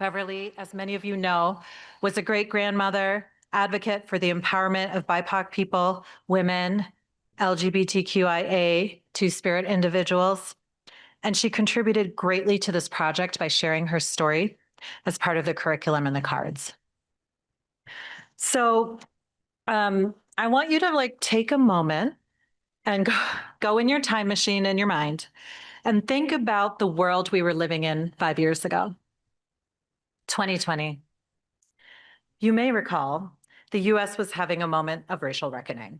Beverly, as many of you know, was a great-grandmother, advocate for the empowerment of BIPOC people, women, LGBTQIA, two-spirit individuals, and she contributed greatly to this project by sharing her story as part of the curriculum and the cards. So I want you to take a moment and go in your time machine in your mind and think about the world we were living in 5 years ago, 2020. You may recall the US was having a moment of racial reckoning.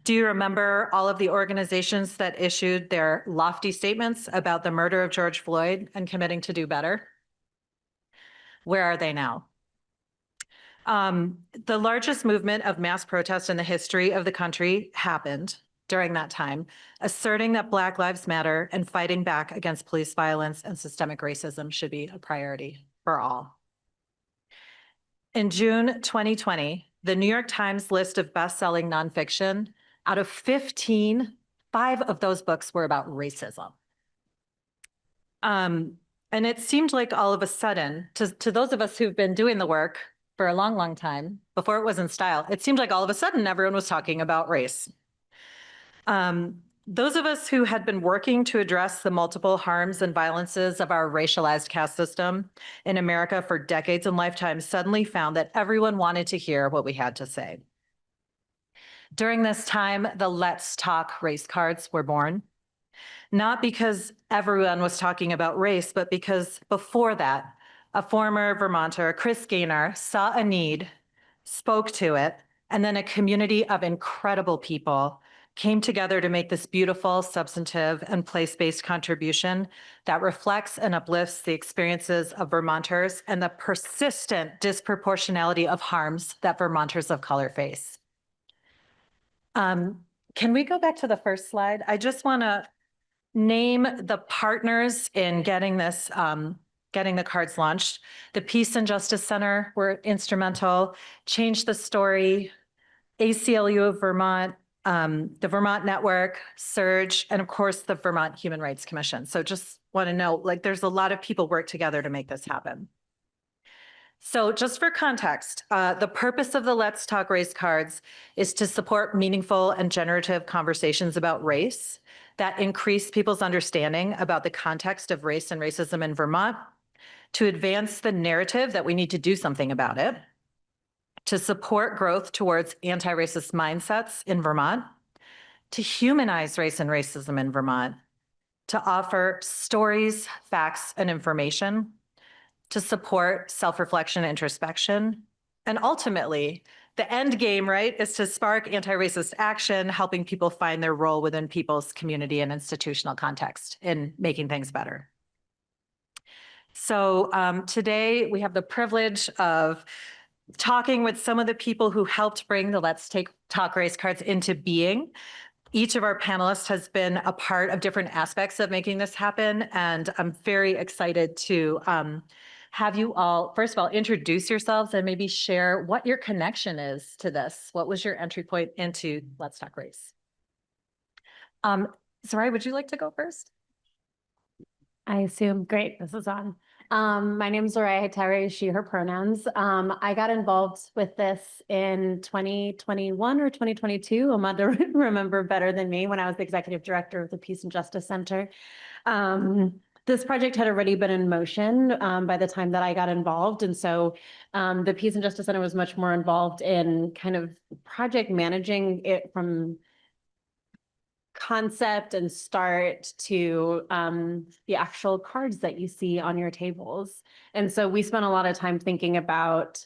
Do you remember all of the organizations that issued their lofty statements about the murder of George Floyd and committing to do better? Where are they now? The largest movement of mass protest in the history of the country happened during that time, asserting that Black Lives Matter and fighting back against police violence and systemic racism should be a priority for all. In June 2020, the New York Times list of best-selling nonfiction, out of 15, 5 of those books were about racism. And it seemed like all of a sudden, to those of us who've been doing the work for a long, long time, before it was in style, it seemed like all of a sudden everyone was talking about race. Those of us who had been working to address the multiple harms and violences of our racialized caste system in America for decades and lifetimes suddenly found that everyone wanted to hear what we had to say. During this time, the Let's Talk race cards were born, not because everyone was talking about race, but because before that, a former Vermonter, Chris Gaynor, saw a need, spoke to it, and then a community of incredible people came together to make this beautiful, substantive, and place-based contribution that reflects and uplifts the experiences of Vermonters and the persistent disproportionality of harms that Vermonters of color face. Can we go back to the first slide? I just want to name the partners in getting this, getting the cards launched. The Peace and Justice Center were instrumental, Change the Story, ACLU of Vermont, the Vermont Network, Surge, and of course, the Vermont Human Rights Commission. So just want to know, there's a lot of people work together to make this happen. So just for context, the purpose of the Let's Talk Race cards is to support meaningful and generative conversations about race that increase people's understanding about the context of race and racism in Vermont, to advance the narrative that we need to do something about it, to support growth towards anti-racist mindsets in Vermont, to humanize race and racism in Vermont, to offer stories, facts, and information, to support self-reflection and introspection, and ultimately, the end game, right, is to spark anti-racist action, helping people find their role within people's community and institutional context in making things better. So today we have the privilege of talking with some of the people who helped bring the Let's Talk Race cards into being. Each of our panelists has been a part of different aspects of making this happen, and I'm very excited to have you all, first of all, introduce yourselves and maybe share what your connection is to this. What was your entry point into Let's Talk Race? Sarai, would you like to go first? I assume. Great, this is on. My name is Soraya Hatari, she, her pronouns. I got involved with this in 2021 or 2022. Amanda remember better than me, when I was the executive director of the Peace and Justice Center. This project had already been in motion by the time that I got involved. And so the Peace and Justice Center was much more involved in kind of project managing it from concept and start to the actual cards that you see on your tables. And so we spent a lot of time thinking about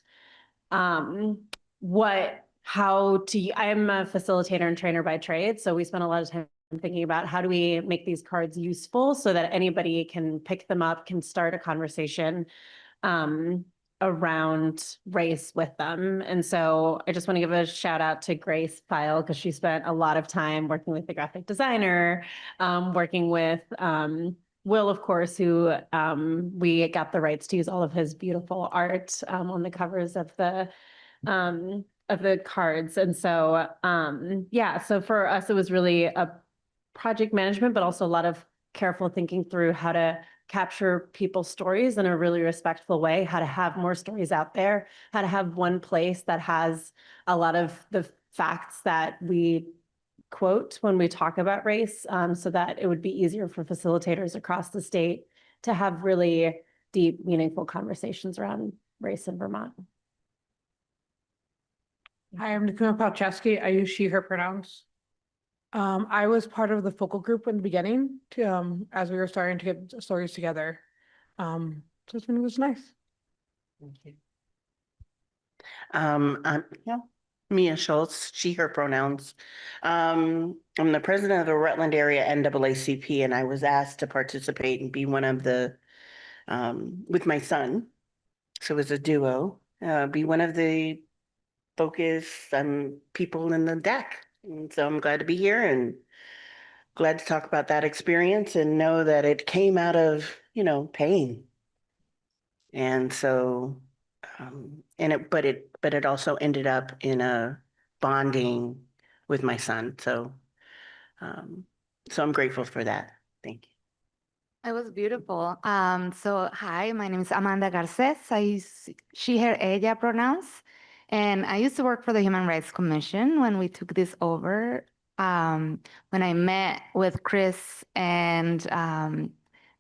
I'm a facilitator and trainer by trade. So we spent a lot of time thinking about how do we make these cards useful so that anybody can pick them up, can start a conversation around race with them. And so I just want to give a shout out to Grace Pyle, because she spent a lot of time working with the graphic designer, working with Will, of course, who we got the rights to use all of his beautiful art on the covers of the cards. And so, yeah, so for us, it was really a project management, but also a lot of careful thinking through how to capture people's stories in a really respectful way, how to have more stories out there, how to have one place that has a lot of the facts that we quote when we talk about race, so that it would be easier for facilitators across the state to have really deep, meaningful conversations around race in Vermont. Hi, I'm Nakuma Palczewski. I use she, her pronouns. I was part of the focal group in the beginning to, as we were starting to get stories together. So it was nice. Thank you. Yeah, Mia Schultz, she, her pronouns. I'm the president of the Rutland Area NAACP, and I was asked to participate and be one of the, with my son. So it was a duo, be one of the focus people in the deck. And so I'm glad to be here and glad to talk about that experience and know that it came out of, pain. And so, but it also ended up in a bonding with my son. So, so I'm grateful for that. Thank you. It was beautiful. So hi, my name is Amanda Garces. I use she, her, ella pronouns. And I used to work for the Human Rights Commission when we took this over. When I met with Chris and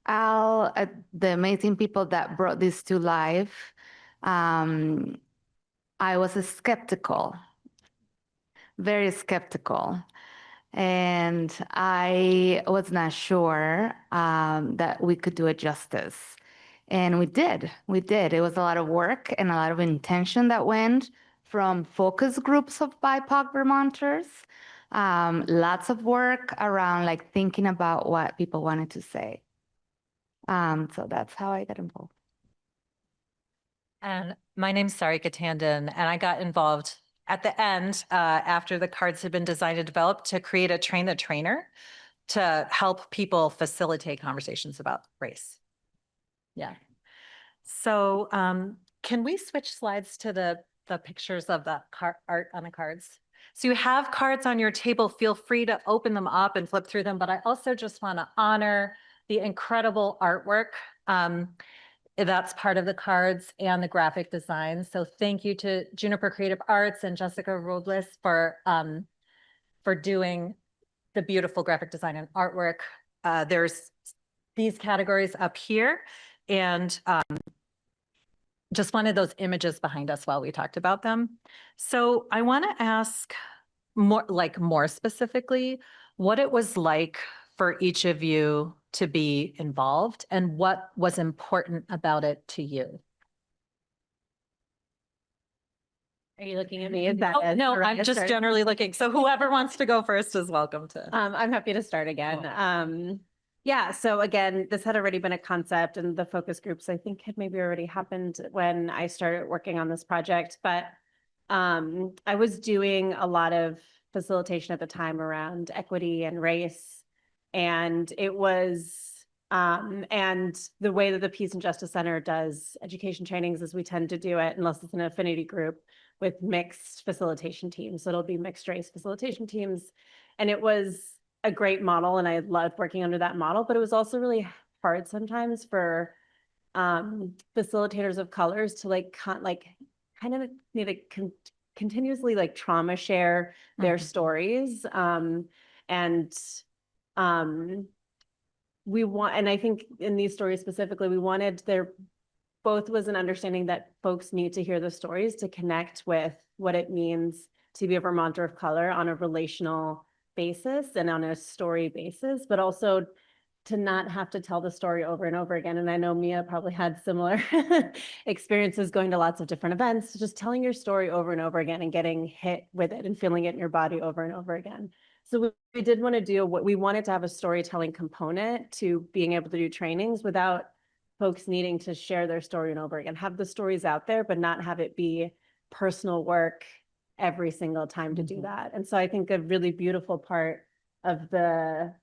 Al, the amazing people that brought this to life, I was skeptical, very skeptical. And I was not sure that we could do it justice. And we did. We did. It was a lot of work and a lot of intention that went from focus groups of BIPOC Vermonters. Lots of work around like thinking about what people wanted to say. So that's how I got involved. And my name's Sarika Tandon, and I got involved at the end, after the cards had been designed and developed, to create a train the trainer to help people facilitate conversations about race. Yeah. So can we switch slides to the pictures of the art on the cards? So you have cards on your table. Feel free to open them up and flip through them. But I also just want to honor the incredible artwork that's part of the cards and the graphic design. So thank you to Juniper Creative Arts and Jessica Robles for doing the beautiful graphic design and artwork. There's these categories up here, and just wanted those images behind us while we talked about them. So I want to ask more specifically what it was like for each of you to be involved and what was important about it to you. Are you looking at me? Is that Oh, no, Soraya I'm just start? generally looking. So whoever wants to go first is welcome to. I'm happy to start again. Yeah, so again, this had already been a concept and the focus groups, I think, had maybe already happened when I started working on this project, but I was doing a lot of facilitation at the time around equity and race. And it was, and the way that the Peace and Justice Center does education trainings is we tend to do it, unless it's an affinity group, with mixed facilitation teams. So it'll be mixed race facilitation teams. And it was a great model and I loved working under that model, but it was also really hard sometimes for facilitators of colors to kind of need to continuously like trauma share their stories. We want, and I think in these stories specifically, we wanted both was an understanding that folks need to hear the stories to connect with what it means to be a Vermonter of color on a relational basis and on a story basis, but also to not have to tell the story over and over again. And I know Mia probably had similar experiences going to lots of different events, just telling your story over and over again and getting hit with it and feeling it in your body over and over again. So we did want to do what we wanted to have a storytelling component to being able to do trainings without folks needing to share their story and over again, have the stories out there, but not have it be personal work every single time to do that. And so I think a really beautiful part of the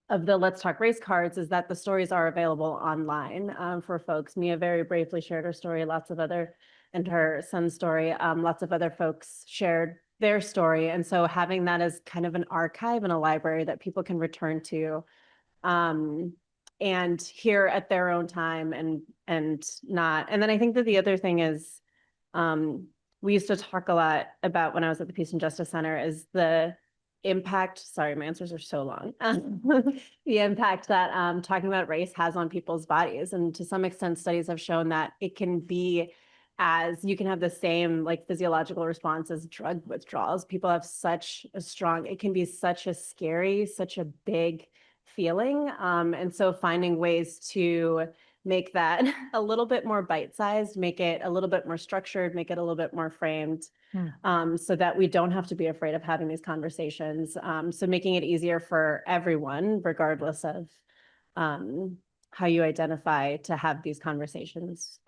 Let's Talk Race cards is that the stories are available online for folks. Mia very bravely shared her story, and her son's story. Lots of other folks shared their story. And so having that as kind of an archive and a library that people can return to and hear at their own time and not. And then I think that the other thing is, we used to talk a lot about when I was at the Peace and Justice Center is the impact, sorry, my answers are so long. The impact that talking about race has on people's bodies. And to some extent, studies have shown that it can be as you can have the same like physiological response as drug withdrawals. People have such a strong, it can be such a scary, such a big feeling. And so finding ways to make that a little bit more bite-sized, make it a little bit more structured, make it a little bit more framed, so that we don't have to be afraid of having these conversations. So making it easier for everyone, regardless of how you identify, to have these conversations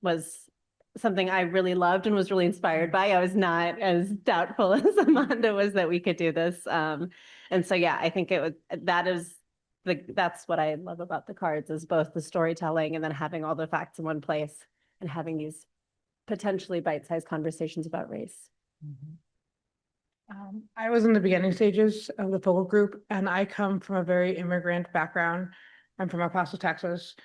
was something I really loved and was really inspired by. I was not as doubtful as Amanda was that we could do this. And so, yeah, I think that's what I love about the cards, is both the storytelling and then having all the facts in one place and having these potentially bite-sized conversations about race. I was in the beginning stages of the focal group, and I come from a very immigrant background. I'm from El Paso, Texas,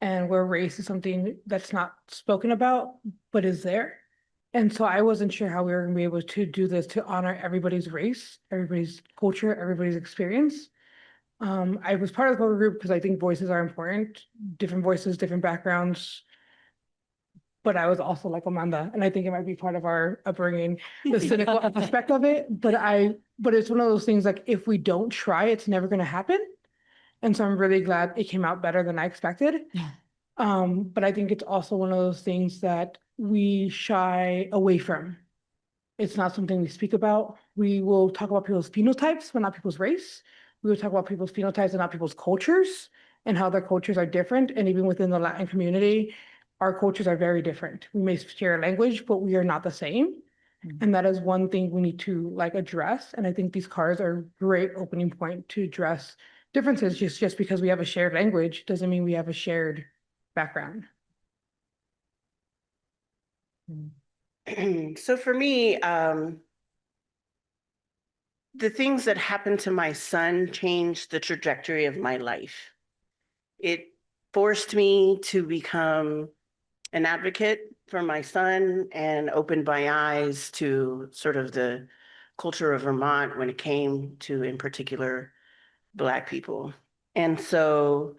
and where race is something that's not spoken about, but is there. And so I wasn't sure how we were gonna be able to do this to honor everybody's race, everybody's culture, everybody's experience. I was part of the focal group because I think voices are important, different voices, different backgrounds. But I was also like Amanda, and I think it might be part of our upbringing, the cynical aspect of it. But it's one of those things, like, if we don't try, it's never gonna happen. And so I'm really glad it came out better than I expected. But I think it's also one of those things that we shy away from. It's not something we speak about. We will talk about people's phenotypes, but not people's race. We will talk about people's phenotypes and not people's cultures, and how their cultures are different. And even within the Latin community, our cultures are very different. We may share a language, but we are not the same. And that is one thing we need to like address. And I think these cards are a great opening point to address differences. Just because we have a shared language doesn't mean we have a shared background. So for me, the things that happened to my son changed the trajectory of my life. It forced me to become an advocate for my son and opened my eyes to sort of the culture of Vermont when it came to, in particular, Black people. And so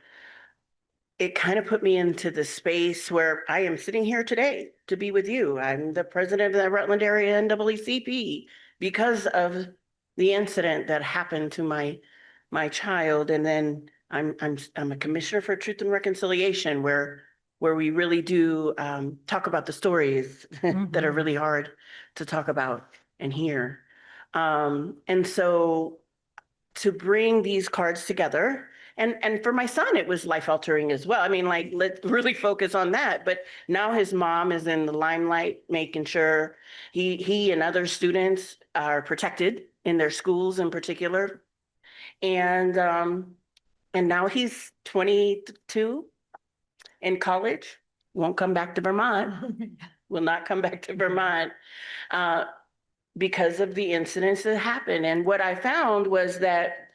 it kind of put me into the space where I am sitting here today to be with you. I'm the president of the Rutland area NAACP because of the incident that happened to my child. And then I'm a commissioner for Truth and Reconciliation, where we really do talk about the stories that are really hard to talk about and hear. And so to bring these cards together, and for my son, it was life altering as well. I mean, like, let's really focus on that. But now his mom is in the limelight, making sure he and other students are protected in their schools in particular. And now he's 22 in college, won't come back to Vermont, will not come back to Vermont because of the incidents that happened. And what I found was that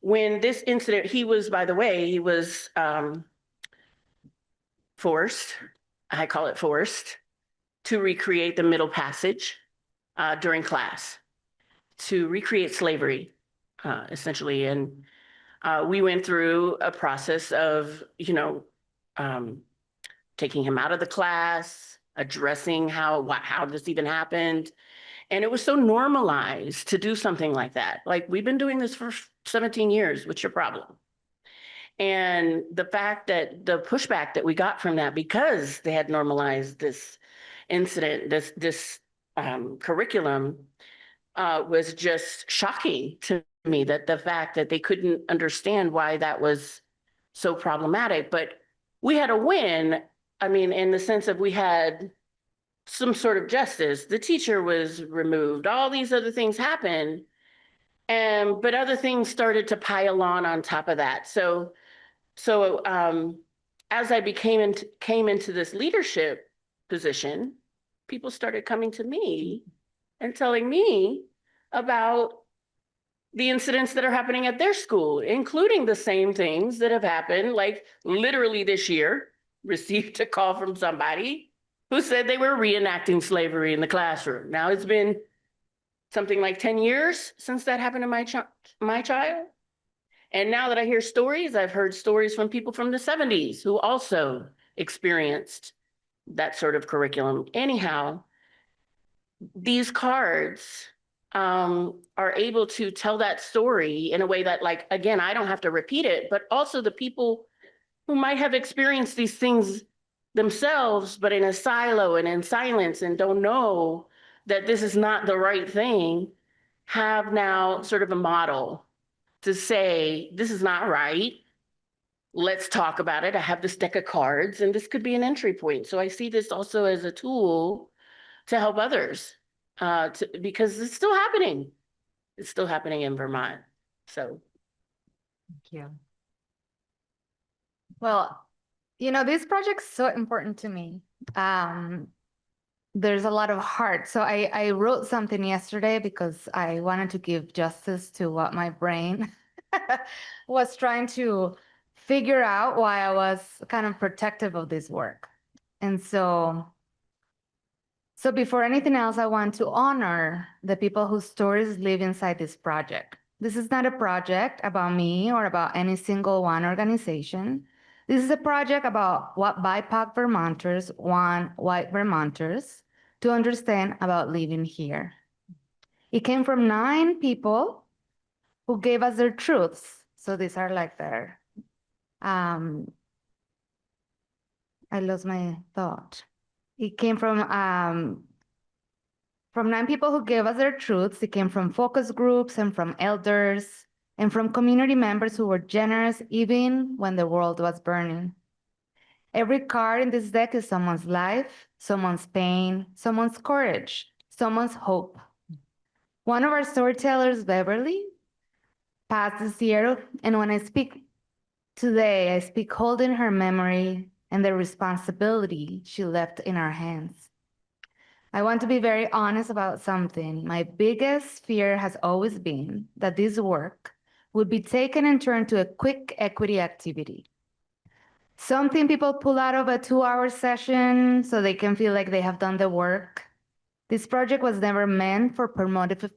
when this incident, he was, by the way, he was forced, I call it forced, to recreate the Middle Passage during class, to recreate slavery, essentially. And we went through a process of, taking him out of the class, addressing how this even happened. And it was so normalized to do something like that. Like, we've been doing this for 17 years. What's your problem? And the fact that the pushback that we got from that, because they had normalized this incident, this curriculum, was just shocking to me, that the fact that they couldn't understand why that was so problematic. But we had a win. I mean, in the sense of we had some sort of justice. The teacher was removed. All these other things happened. But other things started to pile on top of that. So as I came into this leadership position, people started coming to me and telling me about the incidents that are happening at their school, including the same things that have happened, like literally this year, received a call from somebody who said they were reenacting slavery in the classroom. Now it's been something like 10 years since that happened to my child. And now that I hear stories, I've heard stories from people from the 70s who also experienced that sort of curriculum. Anyhow, these cards are able to tell that story in a way that, like, again, I don't have to repeat it, but also the people who might have experienced these things themselves, but in a silo and in silence and don't know that this is not the right thing, have now sort of a model to say, this is not right. Let's talk about it. I have this deck of cards and this could be an entry point. So I see this also as a tool to help others because it's still happening. It's still happening in Vermont. So. Thank you. Well, this project's so important to me. There's a lot of heart. So I wrote something yesterday because I wanted to give justice to what my brain was trying to figure out, why I was kind of protective of this work. And so before anything else, I want to honor the people whose stories live inside this project. This is not a project about me or about any single one organization. This is a project about what BIPOC Vermonters want white Vermonters to understand about living here. It came from 9 people who gave us their truths. So these are like their, I lost my thought. It came from 9 people who gave us their truths. It came from focus groups and from elders and from community members who were generous even when the world was burning. Every card in this deck is someone's life, someone's pain, someone's courage, someone's hope. One of our storytellers, Beverly, passed this year, and when I speak today, I speak holding her memory and the responsibility she left in our hands. I want to be very honest about something. My biggest fear has always been that this work would be taken and turned to a quick equity activity. Something people pull out of a 2-hour session so they can feel like they have done the work. This project was never meant for performative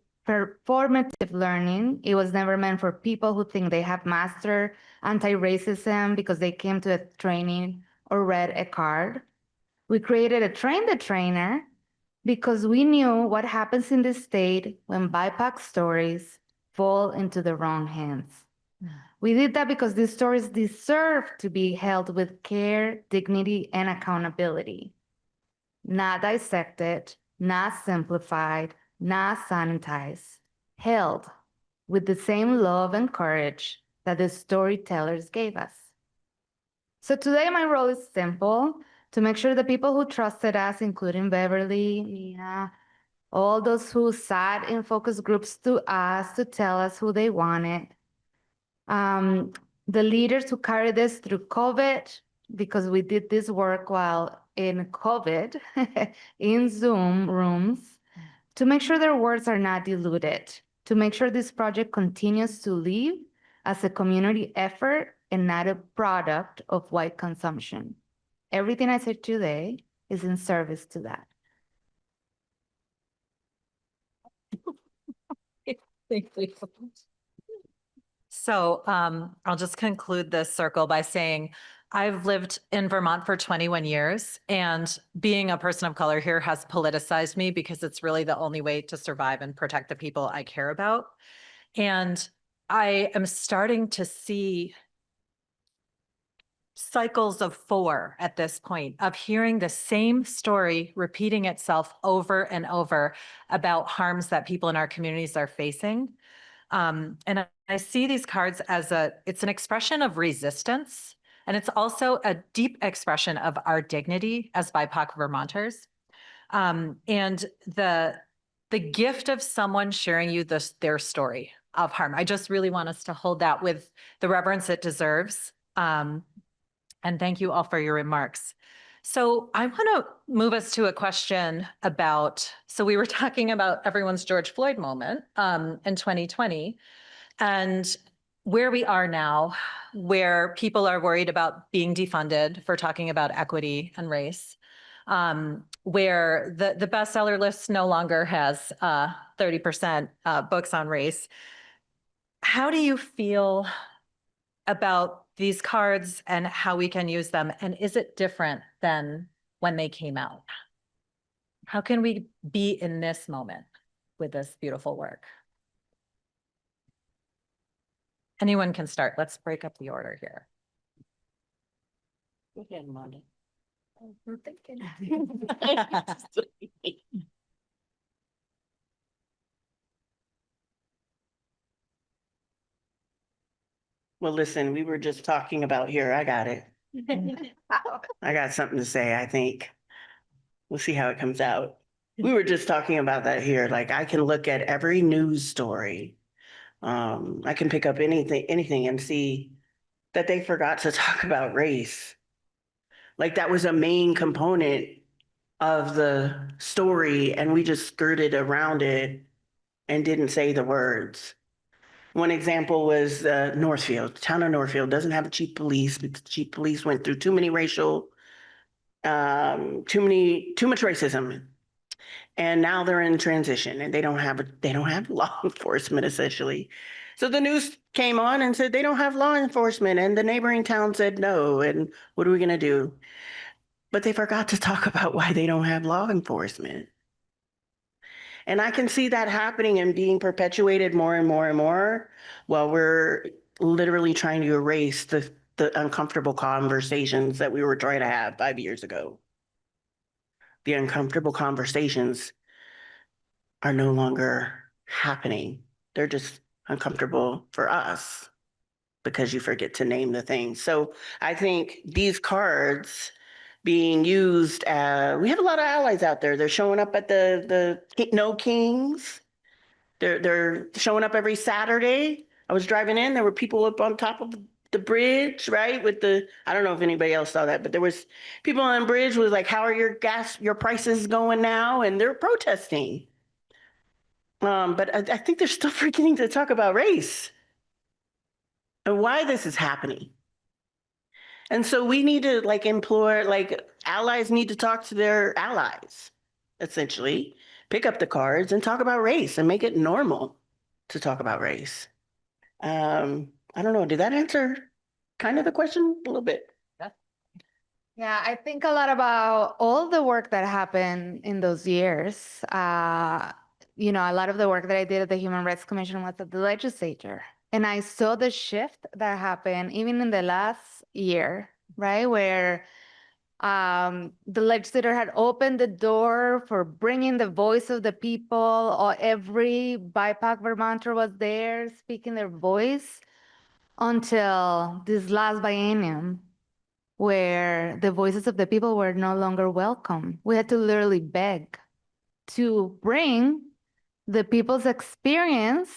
learning. It was never meant for people who think they have mastered anti-racism because they came to a training or read a card. We created a Train the Trainer because we knew what happens in this state when BIPOC stories fall into the wrong hands. We did that because these stories deserve to be held with care, dignity, and accountability. Not dissected, not simplified, not sanitized, held with the same love and courage that the storytellers gave us. So today my role is simple: to make sure the people who trusted us, including Beverly, Nina, all those who sat in focus groups to us to tell us who they wanted, the leaders who carried us through COVID, because we did this work while in COVID, in Zoom rooms, to make sure their words are not diluted, to make sure this project continues to live as a community effort and not a product of white consumption. Everything I said today is in service to that. So I'll just conclude this circle by saying I've lived in Vermont for 21 years, and being a person of color here has politicized me because it's really the only way to survive and protect the people I care about. And I am starting to see cycles of 4 at this point of hearing the same story repeating itself over and over about harms that people in our communities are facing. And I see these cards as it's an expression of resistance, and it's also a deep expression of our dignity as BIPOC Vermonters. And the gift of someone sharing you their story of harm. I just really want us to hold that with the reverence it deserves. And thank you all for your remarks. So I want to move us to a question about, so we were talking about everyone's George Floyd moment in 2020. And where we are now, where people are worried about being defunded for talking about equity and race, where the bestseller list no longer has 30% books on race. How do you feel about these cards and how we can use them? And is it different than when they came out? How can we be in this moment with this beautiful work? Anyone can start. Let's break up the order here. Go ahead, Amanda. We're thinking. Well, listen, we were just talking about here. I got it. I got something to say, I think. We'll see how it comes out. We were just talking about that here. Like, I can look at every news story. I can pick up anything and see that they forgot to talk about race. Like, that was a main component of the story, and we just skirted around it and didn't say the words. One example was Northfield. The town of Northfield doesn't have a chief police because the chief police went through too much racism. And now they're in transition and they don't have law enforcement essentially. So the news came on and said they don't have law enforcement, and the neighboring town said no. And what are we going to do? But they forgot to talk about why they don't have law enforcement. And I can see that happening and being perpetuated more and more and more while we're literally trying to erase the uncomfortable conversations that we were trying to have 5 years ago. The uncomfortable conversations are no longer happening. They're just uncomfortable for us because you forget to name the things. So I think these cards being used, we have a lot of allies out there. They're showing up at the No Kings. They're showing up every Saturday. I was driving in, there were people up on top of the bridge, right? I don't know if anybody else saw that, but there was people on the bridge was like, how are your prices going now? And they're protesting. But I think they're still forgetting to talk about race and why this is happening. And so we need to allies need to talk to their allies, essentially, pick up the cards and talk about race and make it normal to talk about race. I don't know, did that answer kind of the question a little bit? Yeah, I think a lot about all the work that happened in those years. You know, a lot of the work that I did at the Human Rights Commission was at the legislature. And I saw the shift that happened even in the last year, right? Where the legislator had opened the door for bringing the voice of the people, or every BIPOC Vermonter was there speaking their voice until this last biennium, where the voices of the people were no longer welcome. We had to literally beg to bring the people's experience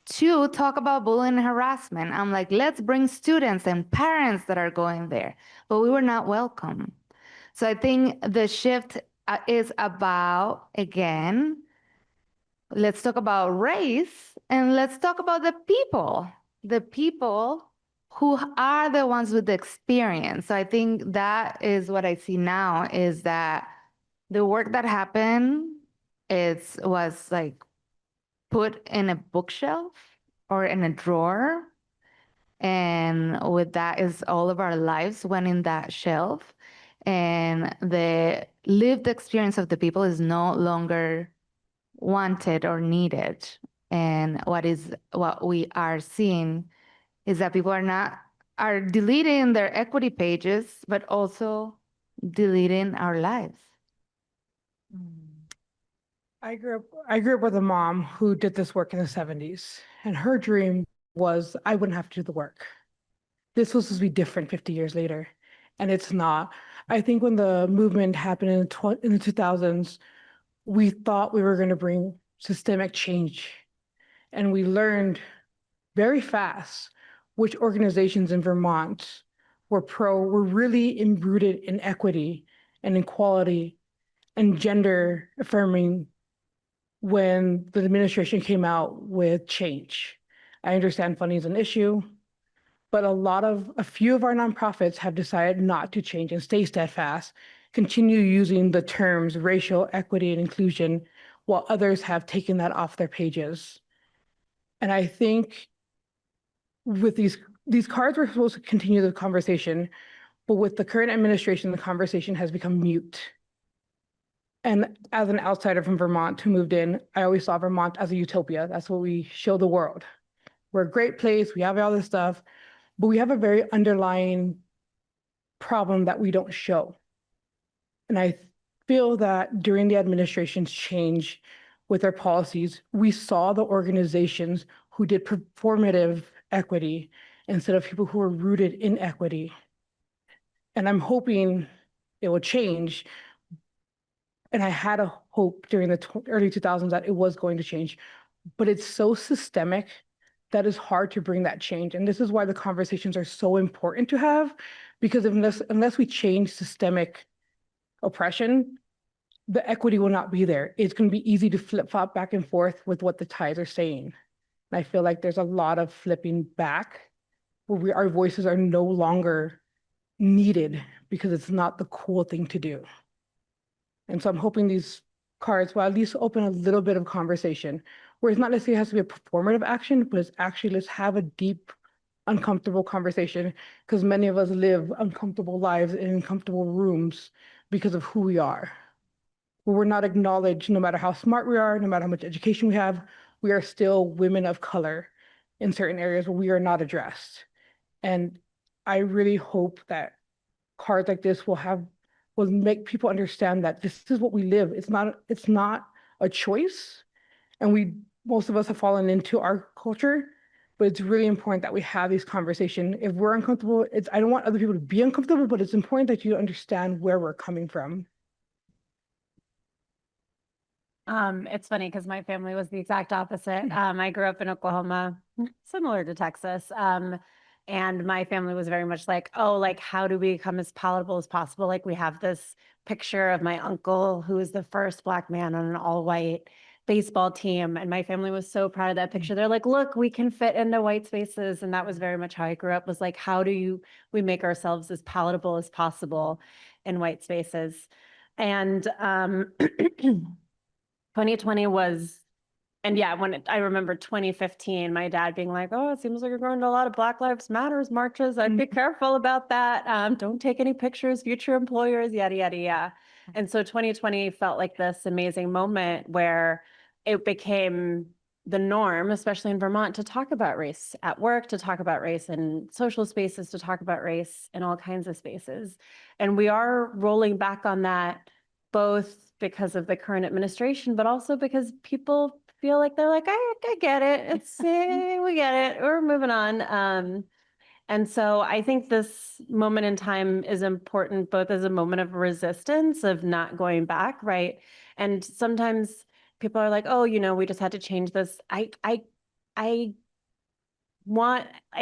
to talk about bullying and harassment. I'm like, let's bring students and parents that are going there, but we were not welcome. So I think the shift is about, again, let's talk about race and let's talk about the people who are the ones with the experience. So I think that is what I see now, is that the work that happened was like put in a bookshelf or in a drawer. And with that is all of our lives went in that shelf. And the lived experience of the people is no longer wanted or needed. And what we are seeing is that people are deleting their equity pages, but also deleting our lives. I grew up with a mom who did this work in the 70s, and her dream was I wouldn't have to do the work. This was supposed to be different 50 years later, and it's not. I think when the movement happened in the 2000s, we thought we were going to bring systemic change, and we learned very fast which organizations in Vermont were really rooted in equity and equality and gender affirming when the administration came out with change. I understand funding is an issue, but a few of our nonprofits have decided not to change and stay steadfast, continue using the terms racial equity and inclusion, while others have taken that off their pages. And I think with these cards, we're supposed to continue the conversation, but with the current administration, the conversation has become mute. And as an outsider from Vermont who moved in, I always saw Vermont as a utopia. That's what we show the world. We're a great place, we have all this stuff, but we have a very underlying problem that we don't show. And I feel that during the administration's change with their policies, we saw the organizations who did performative equity instead of people who were rooted in equity. And I'm hoping it will change. And I had a hope during the early 2000s that it was going to change, but it's so systemic that it's hard to bring that change. And this is why the conversations are so important to have, because unless we change systemic oppression, the equity will not be there. It's going to be easy to flip-flop back and forth with what the ties are saying. And I feel like there's a lot of flipping back where our voices are no longer needed because it's not the cool thing to do. And so I'm hoping these cards will at least open a little bit of conversation where it's not necessarily has to be a performative action, but it's actually let's have a deep, uncomfortable conversation, because many of us live uncomfortable lives in uncomfortable rooms because of who we are. Where we're not acknowledged, no matter how smart we are, no matter how much education we have, we are still women of color in certain areas where we are not addressed. And I really hope that cards like this will make people understand that this is what we live. It's not a choice. And most of us have fallen into our culture, but it's really important that we have these conversations. If we're uncomfortable, I don't want other people to be uncomfortable, but it's important that you understand where we're coming from. It's funny because my family was the exact opposite. I grew up in Oklahoma, similar to Texas. And my family was very much like, oh, like, how do we become as palatable as possible? Like, we have this picture of my uncle, who was the first Black man on an all-white baseball team. And my family was so proud of that picture. They're like, look, we can fit into white spaces. And that was very much how I grew up, was like, how do we make ourselves as palatable as possible in white spaces? And 2020 was, and yeah, I remember 2015, my dad being like, oh, it seems like you're going to a lot of Black Lives Matters marches. I'd be careful about that. Don't take any pictures, future employers, yada, yada, yada. And so 2020 felt like this amazing moment where it became the norm, especially in Vermont, to talk about race at work, to talk about race in social spaces, to talk about race in all kinds of spaces. And we are rolling back on that, both because of the current administration, but also because people feel like they're like, I get it. It's we get it. We're moving on. And so I think this moment in time is important, both as a moment of resistance, of not going back, right? And sometimes people are like, oh, we just had to change this.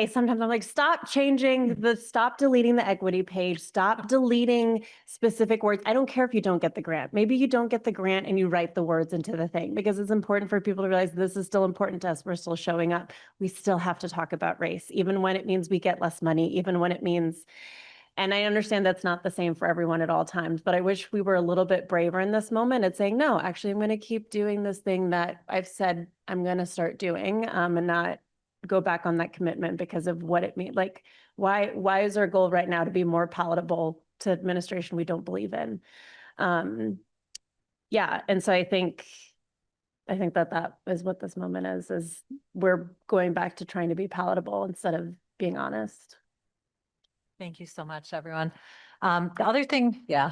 Sometimes I'm like, stop deleting the equity page, stop deleting specific words. I don't care if you don't get the grant. Maybe you don't get the grant and you write the words into the thing, because it's important for people to realize this is still important to us. We're still showing up. We still have to talk about race, even when it means we get less money, even when it means, and I understand that's not the same for everyone at all times, but I wish we were a little bit braver in this moment at saying, no, actually, I'm going to keep doing this thing that I've said I'm going to start doing, and not go back on that commitment because of what it means. Like, why is our goal right now to be more palatable to administration we don't believe in? Yeah. And so I think that is what this moment is we're going back to trying to be palatable instead of being honest. Thank you so much, everyone. The other thing, yeah.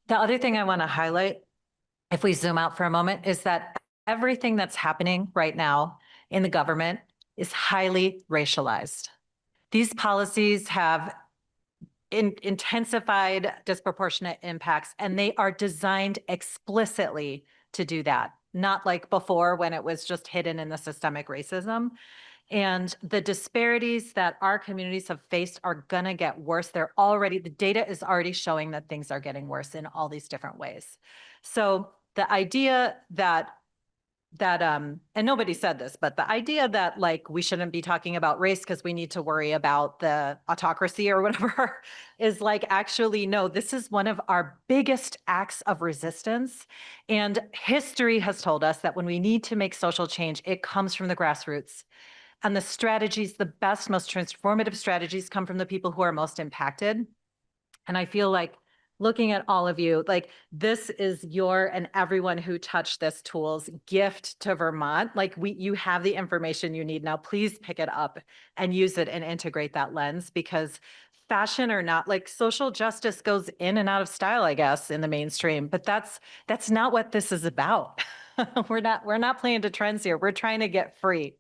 The other thing I want to highlight, if we zoom out for a moment, is that everything that's happening right now in the government is highly racialized. These policies have intensified disproportionate impacts, and they are designed explicitly to do that, not like before when it was just hidden in the systemic racism. And the disparities that our communities have faced are going to get worse. The data is already showing that things are getting worse in all these different ways. So the idea that and nobody said this, but the idea that like we shouldn't be talking about race because we need to worry about the autocracy or whatever is like, actually, no, this is one of our biggest acts of resistance. And history has told us that when we need to make social change, it comes from the grassroots. And the strategies, the best, most transformative strategies come from the people who are most impacted. And I feel like looking at all of you, like this is your and everyone who touched this tool's gift to Vermont. Like you have the information you need now. Please pick it up and use it and integrate that lens, because fashion or not, like social justice goes in and out of style, I guess, in the mainstream, but that's not what this is about. We're not playing to trends here. We're trying to get free.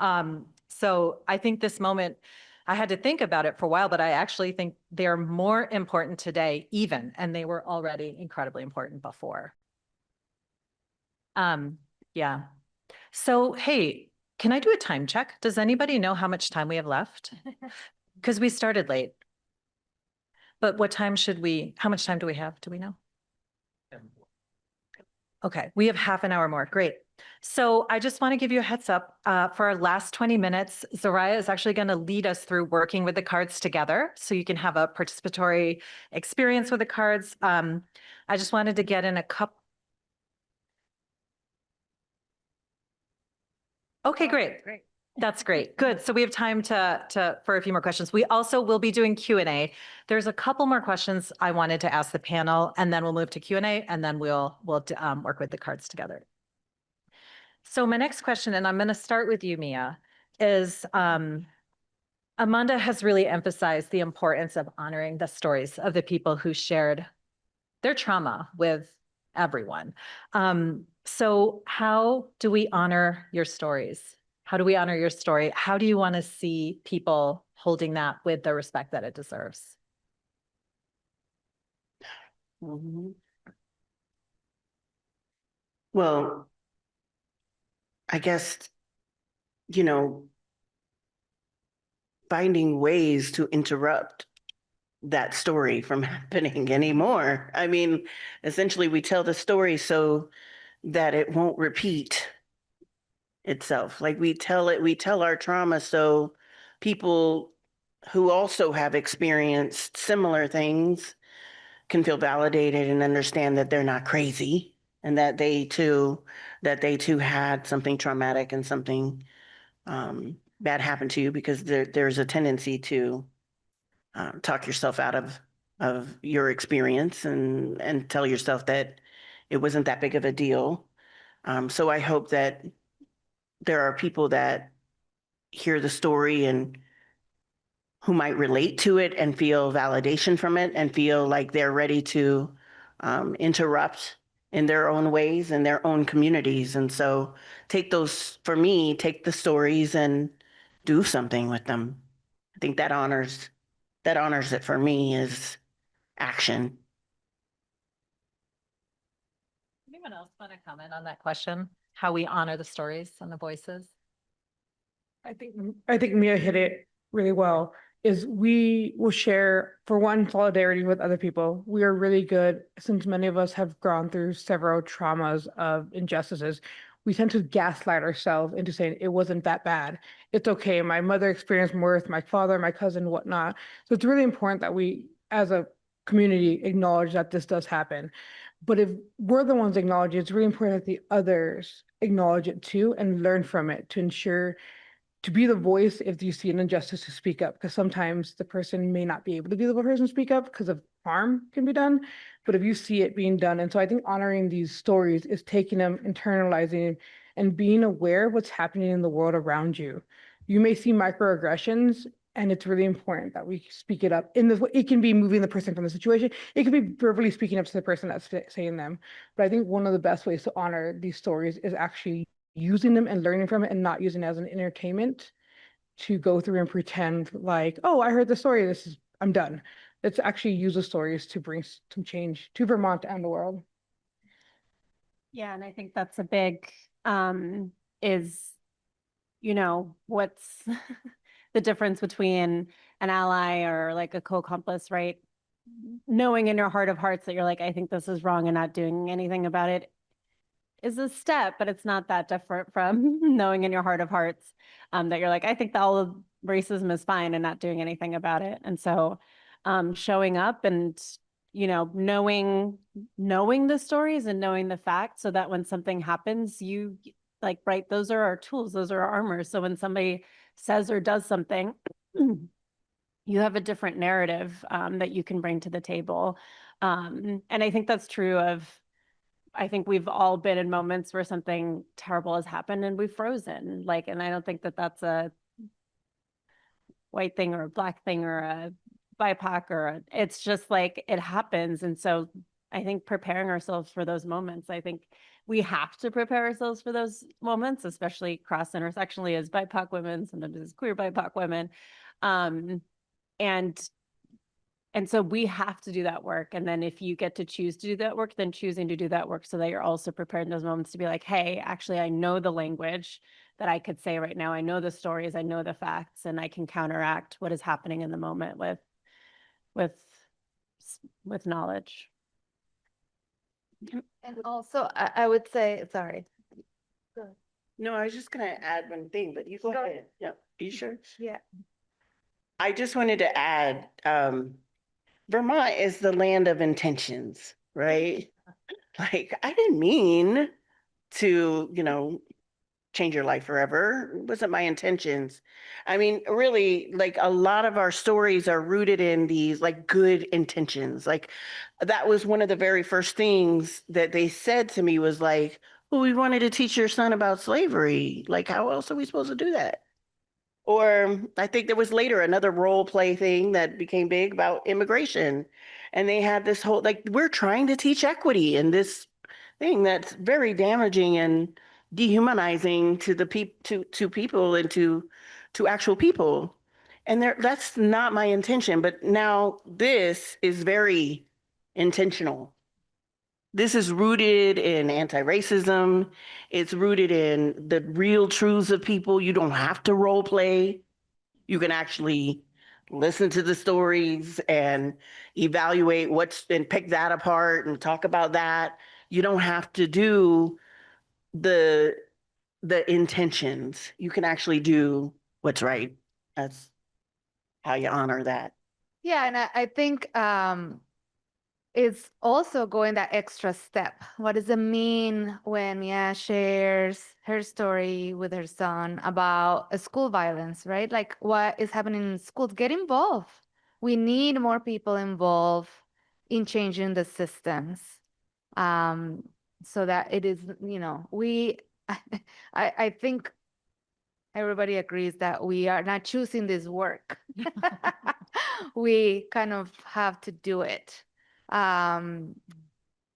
So I think this moment, I had to think about it for a while, but I actually think they're more important today even, and they were already incredibly important before. Yeah. So, hey, can I do a time check? Does anybody know how much time we have left? Because we started late. But what time how much time do we have? Do we know? Okay, we have half an hour more. Great. So I just want to give you a heads up for our last 20 minutes. Zoraya is actually going to lead us through working with the cards together so you can have a participatory experience with the cards. I just wanted to get in a couple. Okay, great. That's great. Good. So we have time for a few more questions. We also will be doing Q&A. There's a couple more questions I wanted to ask the panel, and then we'll move to Q&A, and then we'll work with the cards together. So my next question, and I'm going to start with you, Mia, is Amanda has really emphasized the importance of honoring the stories of the people who shared their trauma with everyone. So how do we honor your stories? How do we honor your story? How do you want to see people holding that with the respect that it deserves? Mhm. Well, I guess, you know, finding ways to interrupt that story from happening anymore. I mean, essentially, we tell the story so that it won't repeat itself. Like we tell our trauma so people who also have experienced similar things can feel validated and understand that they're not crazy, and that they too had something traumatic and something bad happen to you, because there's a tendency to talk yourself out of your experience and tell yourself that it wasn't that big of a deal. So I hope that there are people that hear the story and who might relate to it and feel validation from it and feel like they're ready to interrupt in their own ways, in their own communities. And so take the stories and do something with them. I think that honors it for me is action. Anyone else want to comment on that question? How we honor the stories and the voices? I think Mia hit it really well. Is we will share, for one, solidarity with other people. We are really good, since many of us have gone through several traumas of injustices. We tend to gaslight ourselves into saying it wasn't that bad. It's okay. My mother experienced more with my father, my cousin, whatnot. So it's really important that we, as a community, acknowledge that this does happen. But if we're the ones acknowledging it, it's really important that the others acknowledge it too and learn from it to ensure to be the voice if you see an injustice, to speak up, because sometimes the person may not be able to be the person to speak up because of harm can be done, but if you see it being done. And so I think honoring these stories is taking them, internalizing, and being aware of what's happening in the world around you. You may see microaggressions, and it's really important that we speak it up in this way. It can be moving the person from the situation. It could be verbally speaking up to the person that's saying them. But I think one of the best ways to honor these stories is actually using them and learning from it, and not using it as an entertainment to go through and pretend like, oh, I heard the story, I'm done. Let's actually use the stories to bring some change to Vermont and the world. Yeah, and I think that's a big, is, what's the difference between an ally or like a co-accomplice, right? Knowing in your heart of hearts that you're like, I think this is wrong, and not doing anything about it. is a step, but it's not that different from knowing in your heart of hearts that you're like, I think that all of racism is fine and not doing anything about it. And so showing up and, knowing the stories and knowing the facts so that when something happens, you like, right, those are our tools, those are our armor. So when somebody says or does something, you have a different narrative that you can bring to the table. And I think that's true I think we've all been in moments where something terrible has happened and we've frozen. And I don't think that that's a white thing or a black thing or a BIPOC it's just like it happens. And so I think preparing ourselves for those moments, I think we have to prepare ourselves for those moments, especially cross intersectionally as BIPOC women, sometimes as queer BIPOC women. And so we have to do that work. And then if you get to choose to do that work, then choosing to do that work so that you're also prepared in those moments to be like, hey, actually, I know the language that I could say right now. I know the stories, I know the facts, and I can counteract what is happening in the moment with knowledge. And also, I would say, sorry. No, I was just gonna add one thing, but you go Go ahead. Yeah, are you sure? Yeah. I just wanted to add, Vermont is the land of intentions, right? Like, I didn't mean to, change your life forever. It wasn't my intentions. I mean, really, like a lot of our stories are rooted in these like good intentions. Like that was one of the very first things that they said to me was like, well, we wanted to teach your son about slavery. Like, how else are we supposed to do that? Or I think there was later another role play thing that became big about immigration. And they had this whole, like, we're trying to teach equity in this thing that's very damaging and dehumanizing to the to people and to actual people. And that's not my intention, but now this is very intentional. This is rooted in anti-racism. It's rooted in the real truths of people. You don't have to role play. You can actually listen to the stories and evaluate and pick that apart and talk about that. You don't have to do the intentions. You can actually do what's right. That's how you honor that. Yeah, and I think it's also going that extra step. What does it mean when Mia shares her story with her son about a school violence, right? Like what is happening in schools? Get involved. We need more people involved in changing the systems. So that it is, I think everybody agrees that we are not choosing this work. We kind of have to do it,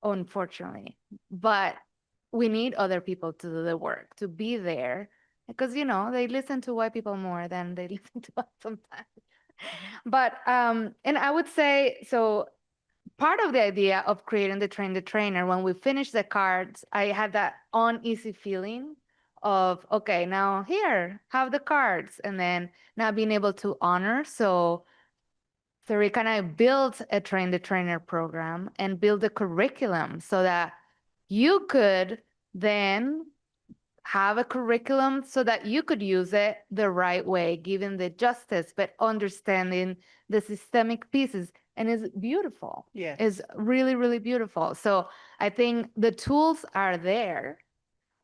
unfortunately. But we need other people to do the work, to be there, because, they listen to white people more than they listen to us sometimes. But, and I would say, so part of the idea of creating the Train the Trainer, when we finished the cards, I had that uneasy feeling of, okay, now here, have the cards, and then now being able to honor. So Sarika and I built a Train the Trainer program and build a curriculum so that you could then have a curriculum so that you could use it the right way, giving the justice, but understanding the systemic pieces. And it's beautiful. Yeah. It's really, really beautiful. So I think the tools are there,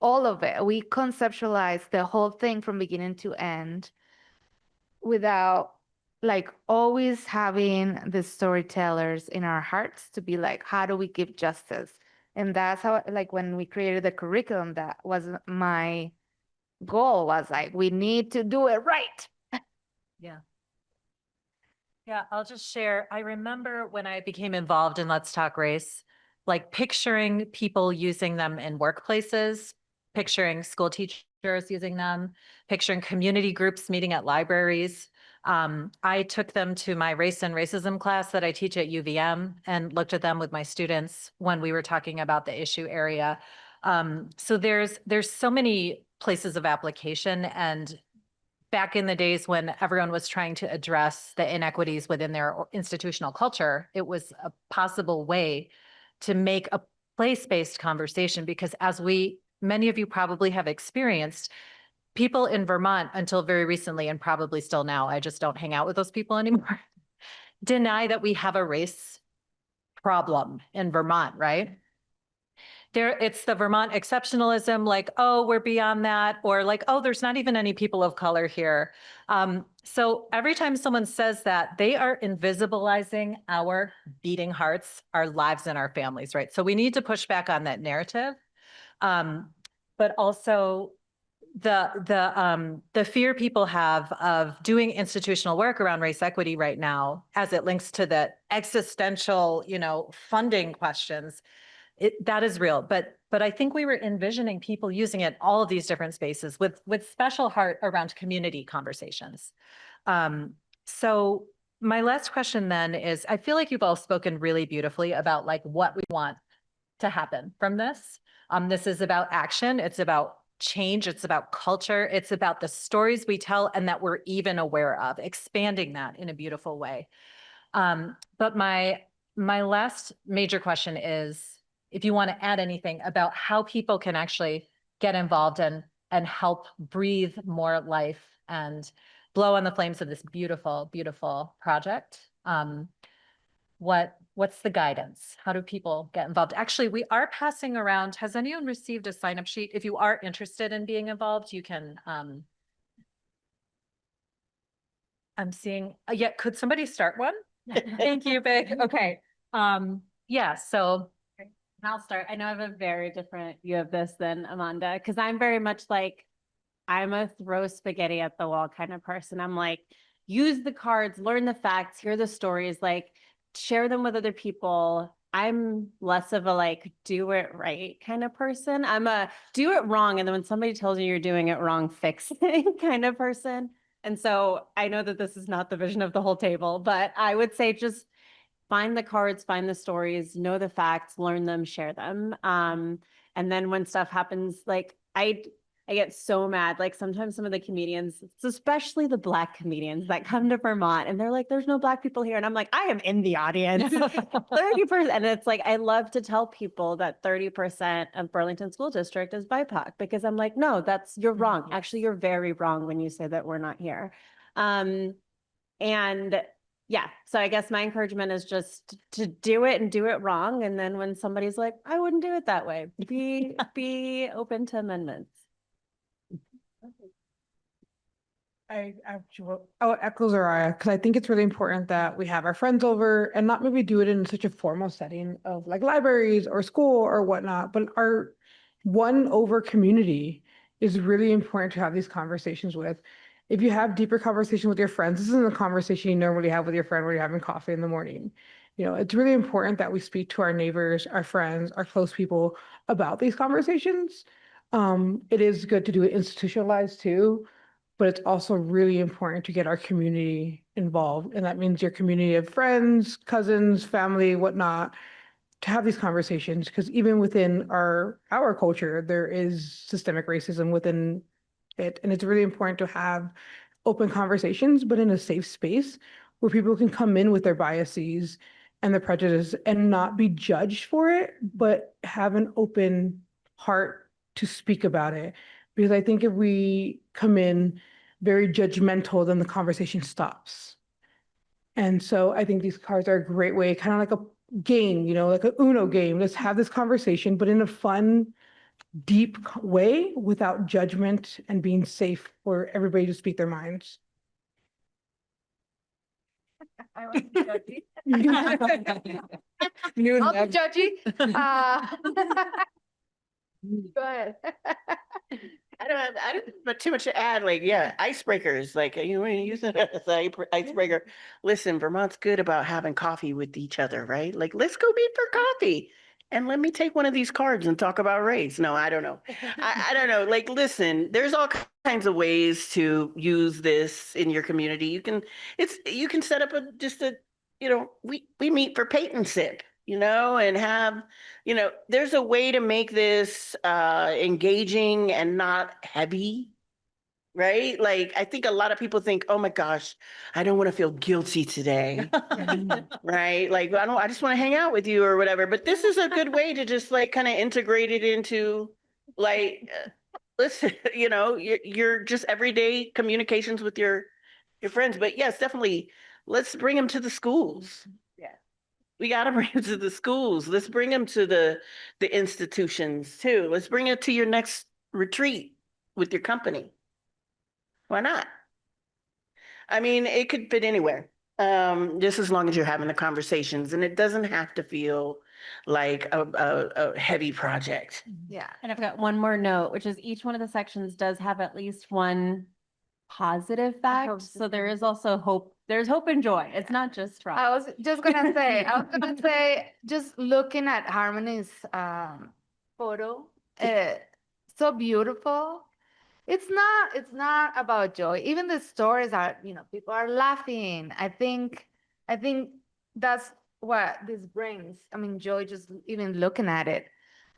all of it. We conceptualize the whole thing from beginning to end without like always having the storytellers in our hearts to be like, how do we give justice? And that's how, like, when we created the curriculum, that was my goal, was like, we need to do it right. Yeah. Yeah, I'll just share. I remember when I became involved in Let's Talk Race, like picturing people using them in workplaces, picturing school teachers using them, picturing community groups meeting at libraries. I took them to my race and racism class that I teach at UVM and looked at them with my students when we were talking about the issue area. So there's so many places of application, and back in the days when everyone was trying to address the inequities within their institutional culture, it was a possible way to make place-based conversation, because as many of you probably have experienced, people in Vermont until very recently, and probably still now, I just don't hang out with those people anymore, deny that we have a race problem in Vermont, right? It's the Vermont exceptionalism, like, oh, we're beyond that, or like, oh, there's not even any people of color here. So every time someone says that, they are invisibilizing our beating hearts, our lives, and our families, right? So we need to push back on that narrative. But also the fear people have of doing institutional work around race equity right now, as it links to the existential, funding questions, that is real. But I think we were envisioning people using it all of these different spaces with special heart around community conversations. So my last question then is, I feel like you've all spoken really beautifully about like what we want to happen from this. This is about action. It's about change. It's about culture. It's about the stories we tell and that we're even aware of, expanding that in a beautiful way. But my last major question is, if you want to add anything about how people can actually get involved and help breathe more life and blow on the flames of this beautiful, beautiful project. What's the guidance? How do people get involved? Actually, we are passing around. Has anyone received a sign-up sheet? If you are interested in being involved, you can, I'm seeing, yeah, could somebody start one? Thank you, Big. Okay. Yeah, so I'll start. I know I have a very different view of this than Amanda, because I'm very much like, I'm a throw spaghetti at the wall kind of person. I'm like, use the cards, learn the facts, hear the stories, like share them with other people. I'm less of a like, do it right kind of person. I'm a do it wrong. And then when somebody tells you you're doing it wrong, fix it kind of person. And so I know that this is not the vision of the whole table, but I would say just find the cards, find the stories, know the facts, learn them, share them. And then when stuff happens, like I get so mad. Like sometimes some of the comedians, especially the Black comedians that come to Vermont and they're like, there's no Black people here. And I'm like, I am in the audience. 30%. And it's like, I love to tell people that 30% of Burlington School District is BIPOC, because I'm like, no, you're wrong. Yes. Actually, you're very wrong when you say that we're not here. And yeah, so I guess my encouragement is just to do it and do it wrong. And then when somebody's like, I wouldn't do it that way, be open to amendments. I would echo Zariah, because I think it's really important that we have our friends over and not maybe do it in such a formal setting of like libraries or school or whatnot, but our one over community is really important to have these conversations with. If you have deeper conversation with your friends, this isn't a conversation you normally have with your friend when you're having coffee in the morning. It's really important that we speak to our neighbors, our friends, our close people about these conversations. It is good to do it institutionalized too, but it's also really important to get our community involved. And that means your community of friends, cousins, family, whatnot, to have these conversations. Because even within our culture, there is systemic racism within it. And it's really important to have open conversations, but in a safe space where people can come in with their biases and their prejudice and not be judged for it, but have an open heart to speak about it. Because I think if we come in very judgmental, then the conversation stops. And so I think these cards are a great way, kind of like a game, like a Uno game. Let's have this conversation, but in a fun, deep way without judgment and being safe for everybody to speak their minds. I was judgy. You I'll and be judgy. Go ahead. I don't have too much to add. Like, yeah, icebreakers. Like, you want to use it as an icebreaker. Listen, Vermont's good about having coffee with each other, right? Like, let's go meet for coffee. And let me take one of these cards and talk about race. No, I don't know. I don't know. Like, listen, there's all kinds of ways to use this in your community. You can set up we meet for paint and sip, and have, there's a way to make this engaging and not heavy. right? Like, I think a lot of people think, oh my gosh, I don't want to feel guilty today. Right? Like, I just want to hang out with you or whatever. But this is a good way to just like kind of integrate it into like, listen, you're just everyday communications with your friends. But yes, definitely, let's bring them to the schools. Yeah. We got to bring them to the schools. Let's bring them to the institutions too. Let's bring it to your next retreat with your company. Why not? I mean, it could fit anywhere. Just as long as you're having the conversations, and it doesn't have to feel like a heavy project. Yeah. And I've got one more note, which is each one of the sections does have at least one positive fact. So there is also hope. There's hope and joy. It's not just I trauma. was just gonna say, just looking at Harmony's photo, so beautiful. It's not about joy. Even the stories are, people are laughing. I think that's what this brings. I mean, joy just even looking at it.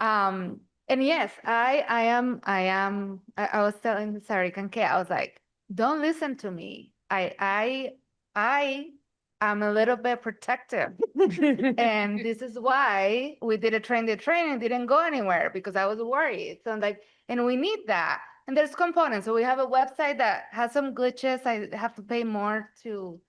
And yes, I was telling Sarika and Kay, I was like, don't listen to me. I am a little bit protective. And this is why we did a training, didn't go anywhere because I was worried. So I'm like, and we need that. And there's components. So we have a website that has some glitches. I have to pay more to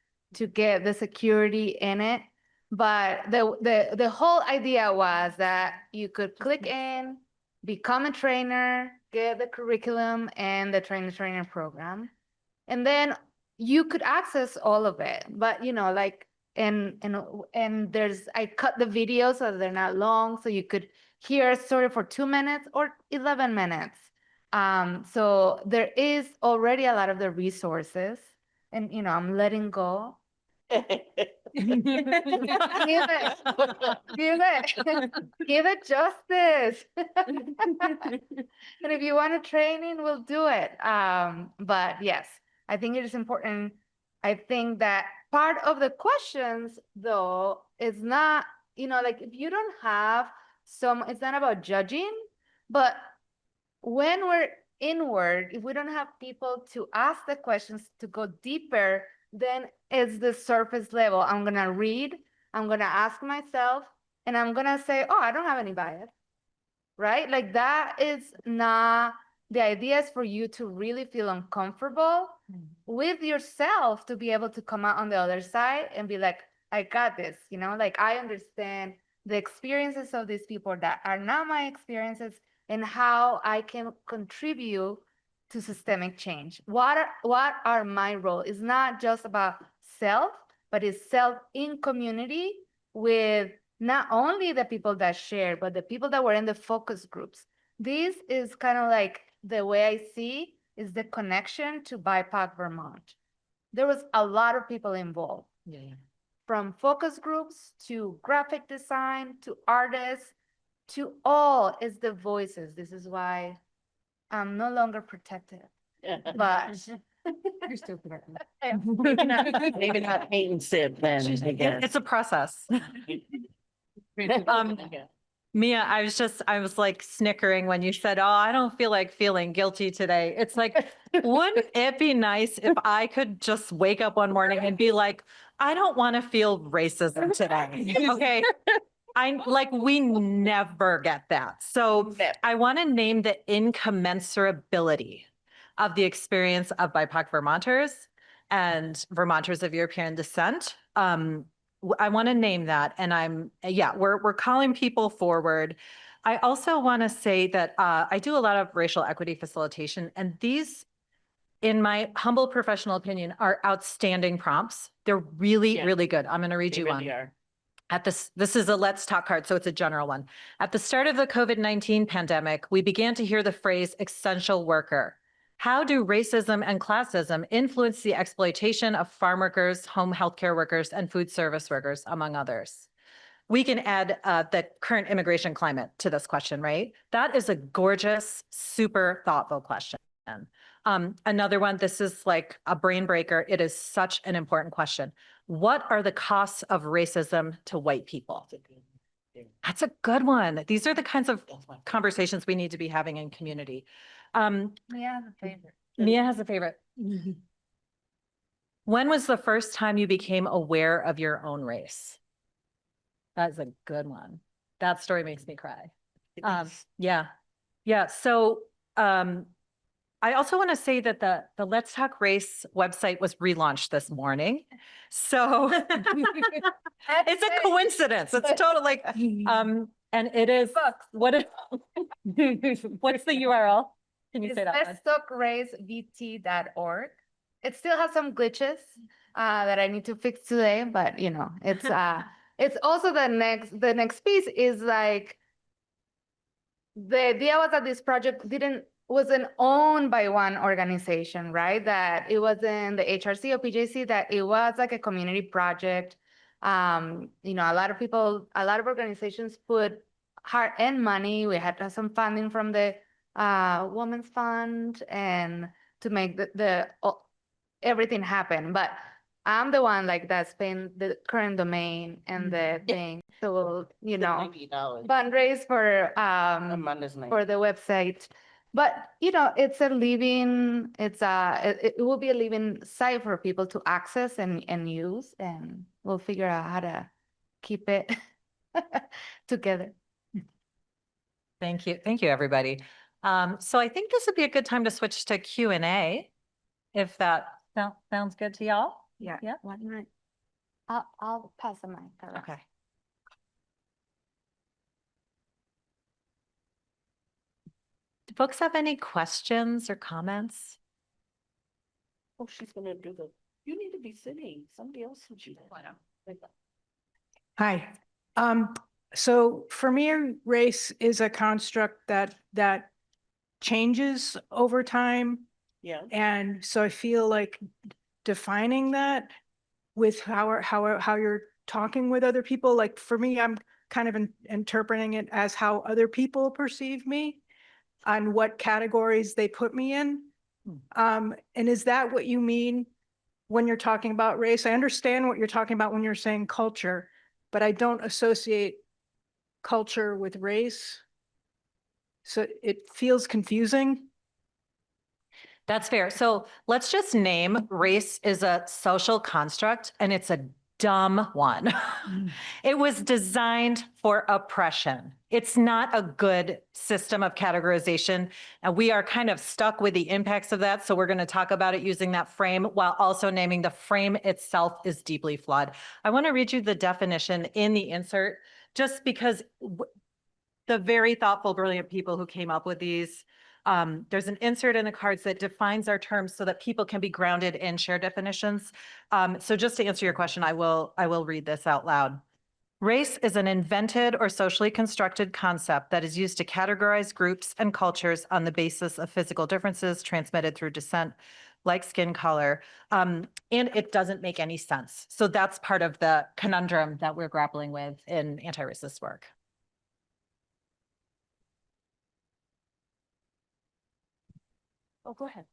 get the security in it. But the whole idea was that you could click in, become a trainer, get the curriculum and the trainer program. And then you could access all of it. But like and there's I cut the videos so they're not long. So you could hear a story for 2 minutes or 11 minutes. So there is already a lot of the resources, and I'm letting go. Give it justice. And if you want a training, we'll do it. But yes, I think it is important. I think that part of the questions though is not, like if you don't have it's not about judging, but when we're inward, if we don't have people to ask the questions to go deeper, then it's the surface level. I'm going to read, I'm going to ask myself, and I'm going to say, oh, I don't have any bias, right? Like that is not, the idea is for you to really feel uncomfortable with yourself to be able to come out on the other side and be like, I got this, like I understand the experiences of these people that are not my experiences and how I can contribute to systemic change. What are my role? It's not just about self, but it's self in community with not only the people that share, but the people that were in the focus groups. This is kind of like the way I see is the connection to BIPOC Vermont. There was a lot of people involved. Yeah. From focus groups to graphic design to artists to all is the voices. This is why I'm no longer protected. But You're still protected. Maybe not hate and sip then, I guess. It's a process. Mia, I was like snickering when you said, oh, I don't feel like feeling guilty today. It's like, wouldn't it be nice if I could just wake up one morning and be like, I don't want to feel racism today. Okay. We never get that. So Never. I want to name the incommensurability of the experience of BIPOC Vermonters and Vermonters of European descent. I want to name that, and we're calling people forward. I also want to say that I do a lot of racial equity facilitation, and these, in my humble professional opinion, are outstanding prompts. They're really, Yeah. really good. I'm going to read you one. This is a Let's Talk card, so it's a general one. At the start of the COVID-19 pandemic, we began to hear the phrase essential worker. How do racism and classism influence the exploitation of farm workers, home healthcare workers, and food service workers, among others? We can add the current immigration climate to this question, right? That is a gorgeous, super thoughtful question. Another one, this is like a brain breaker. It is such an important question. What are the costs of racism to white people? That's a good one. These are the kinds of conversations we need to be having in community. yeah, the favorite. Mia has a favorite. When was the first time you became aware of your own race? That's a good one. That story makes me cry. Yeah. Yeah. So, I also want to say that the Let's Talk Race website was relaunched this morning. So it's a coincidence. It's total like, and it is, what is, what's the URL? Can you It's say that one? letstalkracevt.org. It still has some glitches that I need to fix today, but you know, it's also the next piece is like the idea was that this project wasn't owned by one organization, right? That it wasn't the HRC or PJC, that it was like a community project. You know, a lot of organizations put heart and money. We had some funding from the Women's Fund and to make everything happen. But I'm the one like that's paying the current domain and the thing. So, you know, $90. fundraise for Amanda's nice. for the website. But you know, it's a living, it will be a living site for people to access and use, and we'll figure out how to keep it together. Thank you. Thank you, everybody. So I think this would be a good time to switch to Q&A, if that sounds good to y'all. Yeah. Yeah. Why not? I'll pass the mic around. Okay. Do folks have any questions or comments? Oh, she's gonna do you need to be sitting. Somebody else should do that. Hi. So for me, race is a construct that changes over time. Yeah. And so I feel like defining that with how you're talking with other people, like for me, I'm kind of interpreting it as how other people perceive me and what categories they put me in. And is that what you mean when you're talking about race? I understand what you're talking about when you're saying culture, but I don't associate culture with race. So it feels confusing. That's fair. So let's just name race is a social construct, and it's a dumb one. It was designed for oppression. It's not a good system of categorization. And we are kind of stuck with the impacts of that. So we're going to talk about it using that frame while also naming the frame itself is deeply flawed. I want to read you the definition in the insert, just because the very thoughtful, brilliant people who came up with these, there's an insert in the cards that defines our terms so that people can be grounded in shared definitions. So just to answer your question, I will read this out loud. Race is an invented or socially constructed concept that is used to categorize groups and cultures on the basis of physical differences transmitted through descent, like skin color. And it doesn't make any sense. So that's part of the conundrum that we're grappling with in anti-racist work. Oh, go ahead.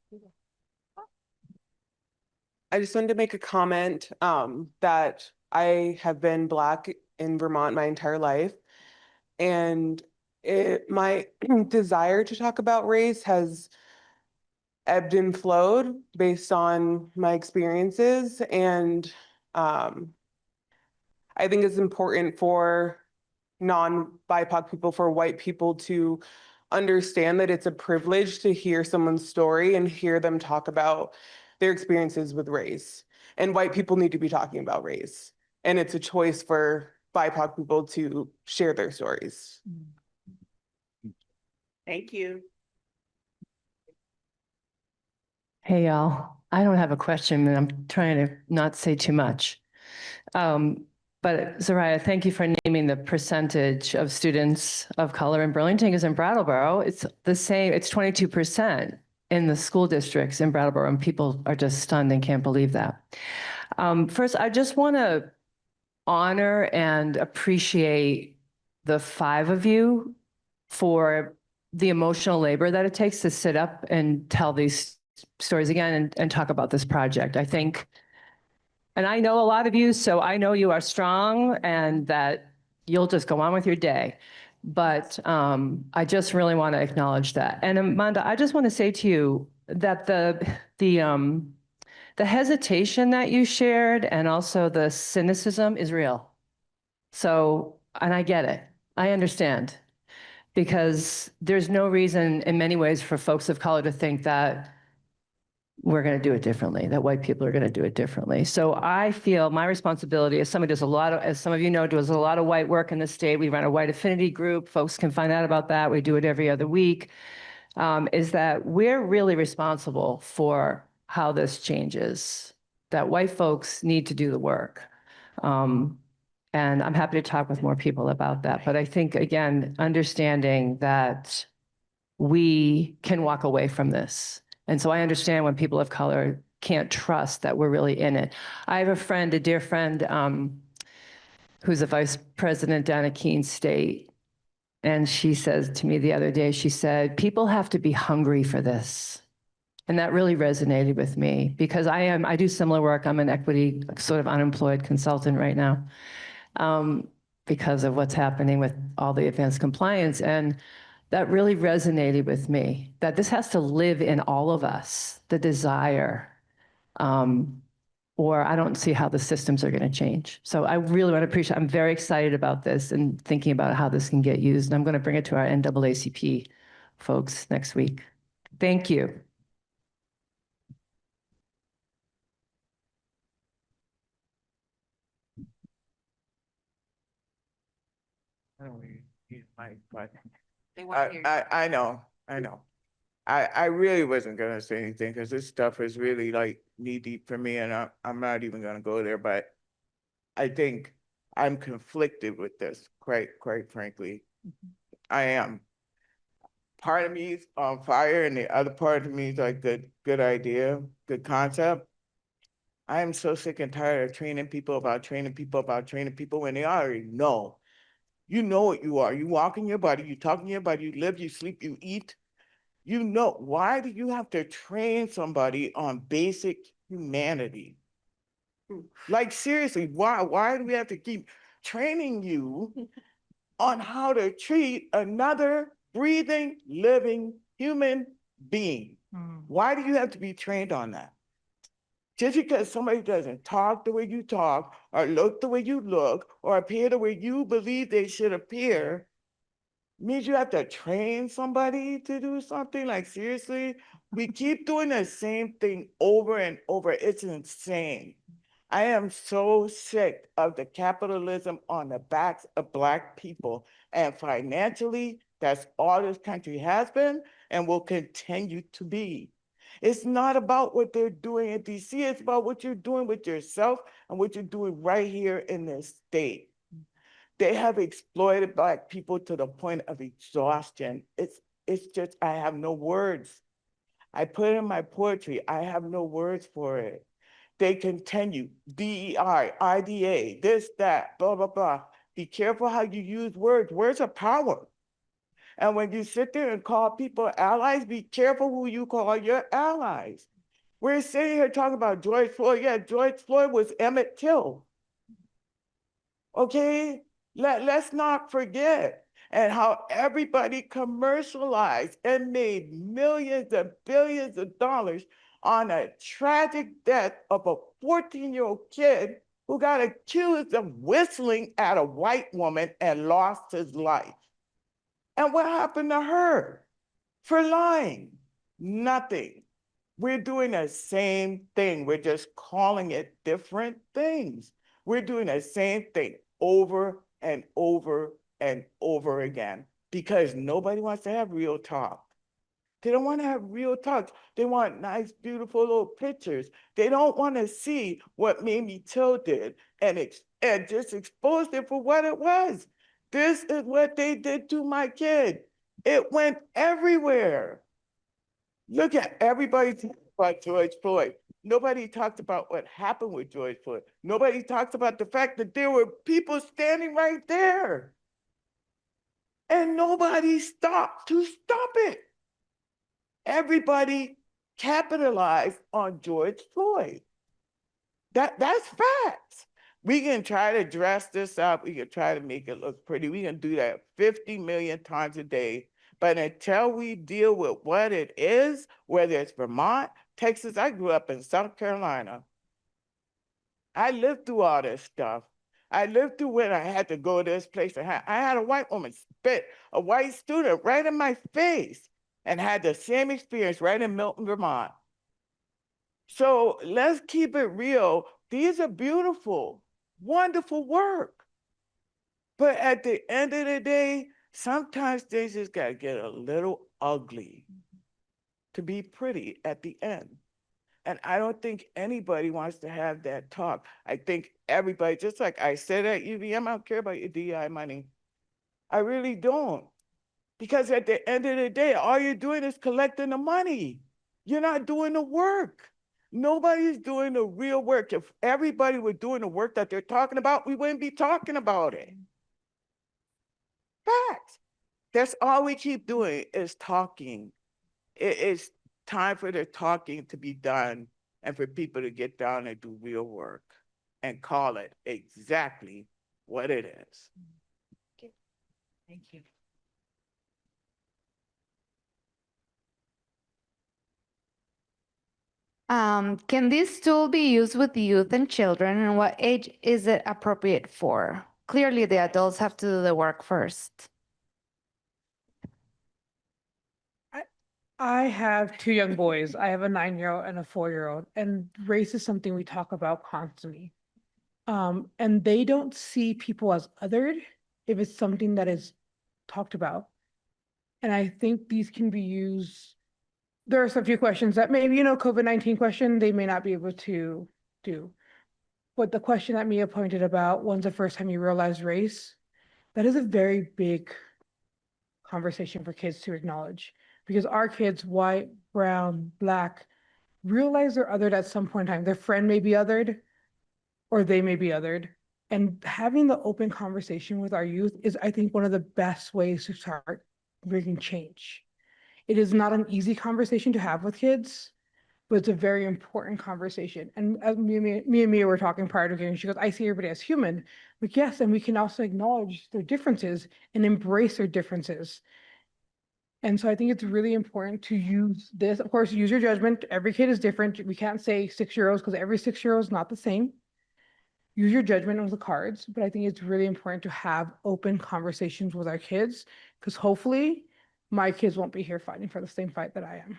I just wanted to make a comment that I have been Black in Vermont my entire life. And my desire to talk about race has ebbed and flowed based on my experiences. And I think it's important for non-BIPOC people, for white people to understand that it's a privilege to hear someone's story and hear them talk about their experiences with race. And white people need to be talking about race. And it's a choice for BIPOC people to share their stories. Thank you. Hey, y'all. I don't have a question, and I'm trying to not say too much. But Soraya, thank you for naming the percentage of students of color in Burlington, because in Brattleboro, it's the same, it's 22% in the school districts in Brattleboro, and people are just stunned and can't believe that. First, I just want to honor and appreciate the five of you for the emotional labor that it takes to sit up and tell these stories again and talk about this project. I think, and I know a lot of you, so I know you are strong and that you'll just go on with your day. But I just really want to acknowledge that. And Amanda, I just want to say to you that the hesitation that you shared and also the cynicism is real. So, and I get it. I understand. Because there's no reason in many ways for folks of color to think that we're going to do it differently, that white people are going to do it differently. So I feel my responsibility as somebody does a lot of, as some of you know, does a lot of white work in the state. We run a white affinity group. Folks can find out about that. We do it every other week. Is that we're really responsible for how this changes, that white folks need to do the work. And I'm happy to talk with more people about that. But I think, again, understanding that we can walk away from this. And so I understand when people of color can't trust that we're really in it. I have a friend, a dear friend, who's a vice president down at Keene State. And she says to me the other day, she said, people have to be hungry for this. And that really resonated with me because I do similar work. I'm an equity sort of unemployed consultant right now. Because of what's happening with all the advanced compliance. And that really resonated with me, that this has to live in all of us, the desire, or I don't see how the systems are going to change. So I really want to appreciate, I'm very excited about this and thinking about how this can get used. And I'm going to bring it to our NAACP folks next week. Thank you. I don't need mic, but I know. I really wasn't gonna say anything because this stuff is really like knee deep for me, and I'm not even gonna go there. But I think I'm conflicted with this, quite frankly. I am. Part of me is on fire, and the other part of me is like good idea, good concept. I am so sick and tired of training people when they already know. You know what you are. You walk in your body, you talk in your body, you live, you sleep, you eat. You know, why do you have to train somebody on basic humanity? Like seriously, why do we have to keep training you on how to treat another breathing, living human being? Why do you have to be trained on that? Just because somebody doesn't talk the way you talk, or look the way you look, or appear the way you believe they should appear, means you have to train somebody to do something? Like, seriously? We keep doing the same thing over and over. It's insane. I am so sick of the capitalism on the backs of Black people. And financially, that's all this country has been and will continue to be. It's not about what they're doing in DC, it's about what you're doing with yourself and what you're doing right here in this state. They have exploited Black people to the point of exhaustion. It's just, I have no words. I put it in my poetry, I have no words for it. They continue, DEI, IDA, this, that, blah, blah, blah. Be careful how you use words. Words are power. And when you sit there and call people allies, be careful who you call your allies. We're sitting here talking about George Floyd. Yeah, George Floyd was Emmett Till. Okay, let's not forget. And how everybody commercialized and made millions and billions of dollars on a tragic death of a 14-year-old kid who got accused of whistling at a white woman and lost his life. And what happened to her for lying? Nothing. We're doing the same thing. We're just calling it different things. We're doing the same thing over and over and over again because nobody wants to have real talk. They don't want to have real talk. They want nice, beautiful little pictures. They don't want to see what Mamie Till did and just exposed it for what it was. This is what they did to my kid. It went everywhere. Look at everybody talking about George Floyd. Nobody talked about what happened with George Floyd. Nobody talks about the fact that there were people standing right there. And nobody stopped to stop it. Everybody capitalized on George Floyd. That's facts. We can try to dress this up. We can try to make it look pretty. We can do that 50 million times a day. But until we deal with what it is, whether it's Vermont, Texas, I grew up in South Carolina. I lived through all this stuff. I lived through when I had to go to this place. I had a white woman spit a white student right in my face and had the same experience right in Milton, Vermont. So let's keep it real. These are beautiful, wonderful work. But at the end of the day, sometimes they just gotta get a little ugly to be pretty at the end. And I don't think anybody wants to have that talk. I think everybody, just like I said at UVM, I don't care about your DI money. I really don't. Because at the end of the day, all you're doing is collecting the money. You're not doing the work. Nobody's doing the real work. If everybody were doing the work that they're talking about, we wouldn't be talking about it. Facts. That's all we keep doing is talking. It's time for the talking to be done and for people to get down and do real work and call it exactly what it is. Thank you. Can this tool be used with youth and children, and what age is it appropriate for? Clearly, the adults have to do the work first. I have two young boys. I have a 9-year-old and a 4-year-old, and race is something we talk about constantly. And they don't see people as othered if it's something that is talked about. And I think these can be used. There are some few questions that maybe, COVID-19 question, they may not be able to do. But the question that Mia pointed about, when's the first time you realized race? That is a very big conversation for kids to acknowledge. Because our kids, white, brown, black, realize they're othered at some point in time. Their friend may be othered, or they may be othered. And having the open conversation with our youth is, I think, one of the best ways to start bringing change. It is not an easy conversation to have with kids, but it's a very important conversation. And as me and Mia were talking prior to getting, she goes, I see everybody as human. Like, yes, and we can also acknowledge their differences and embrace their differences. And so I think it's really important to use this. Of course, use your judgment. Every kid is different. We can't say 6-year-olds because every 6-year-old is not the same. Use your judgment on the cards, but I think it's really important to have open conversations with our kids, because hopefully my kids won't be here fighting for the same fight that I am.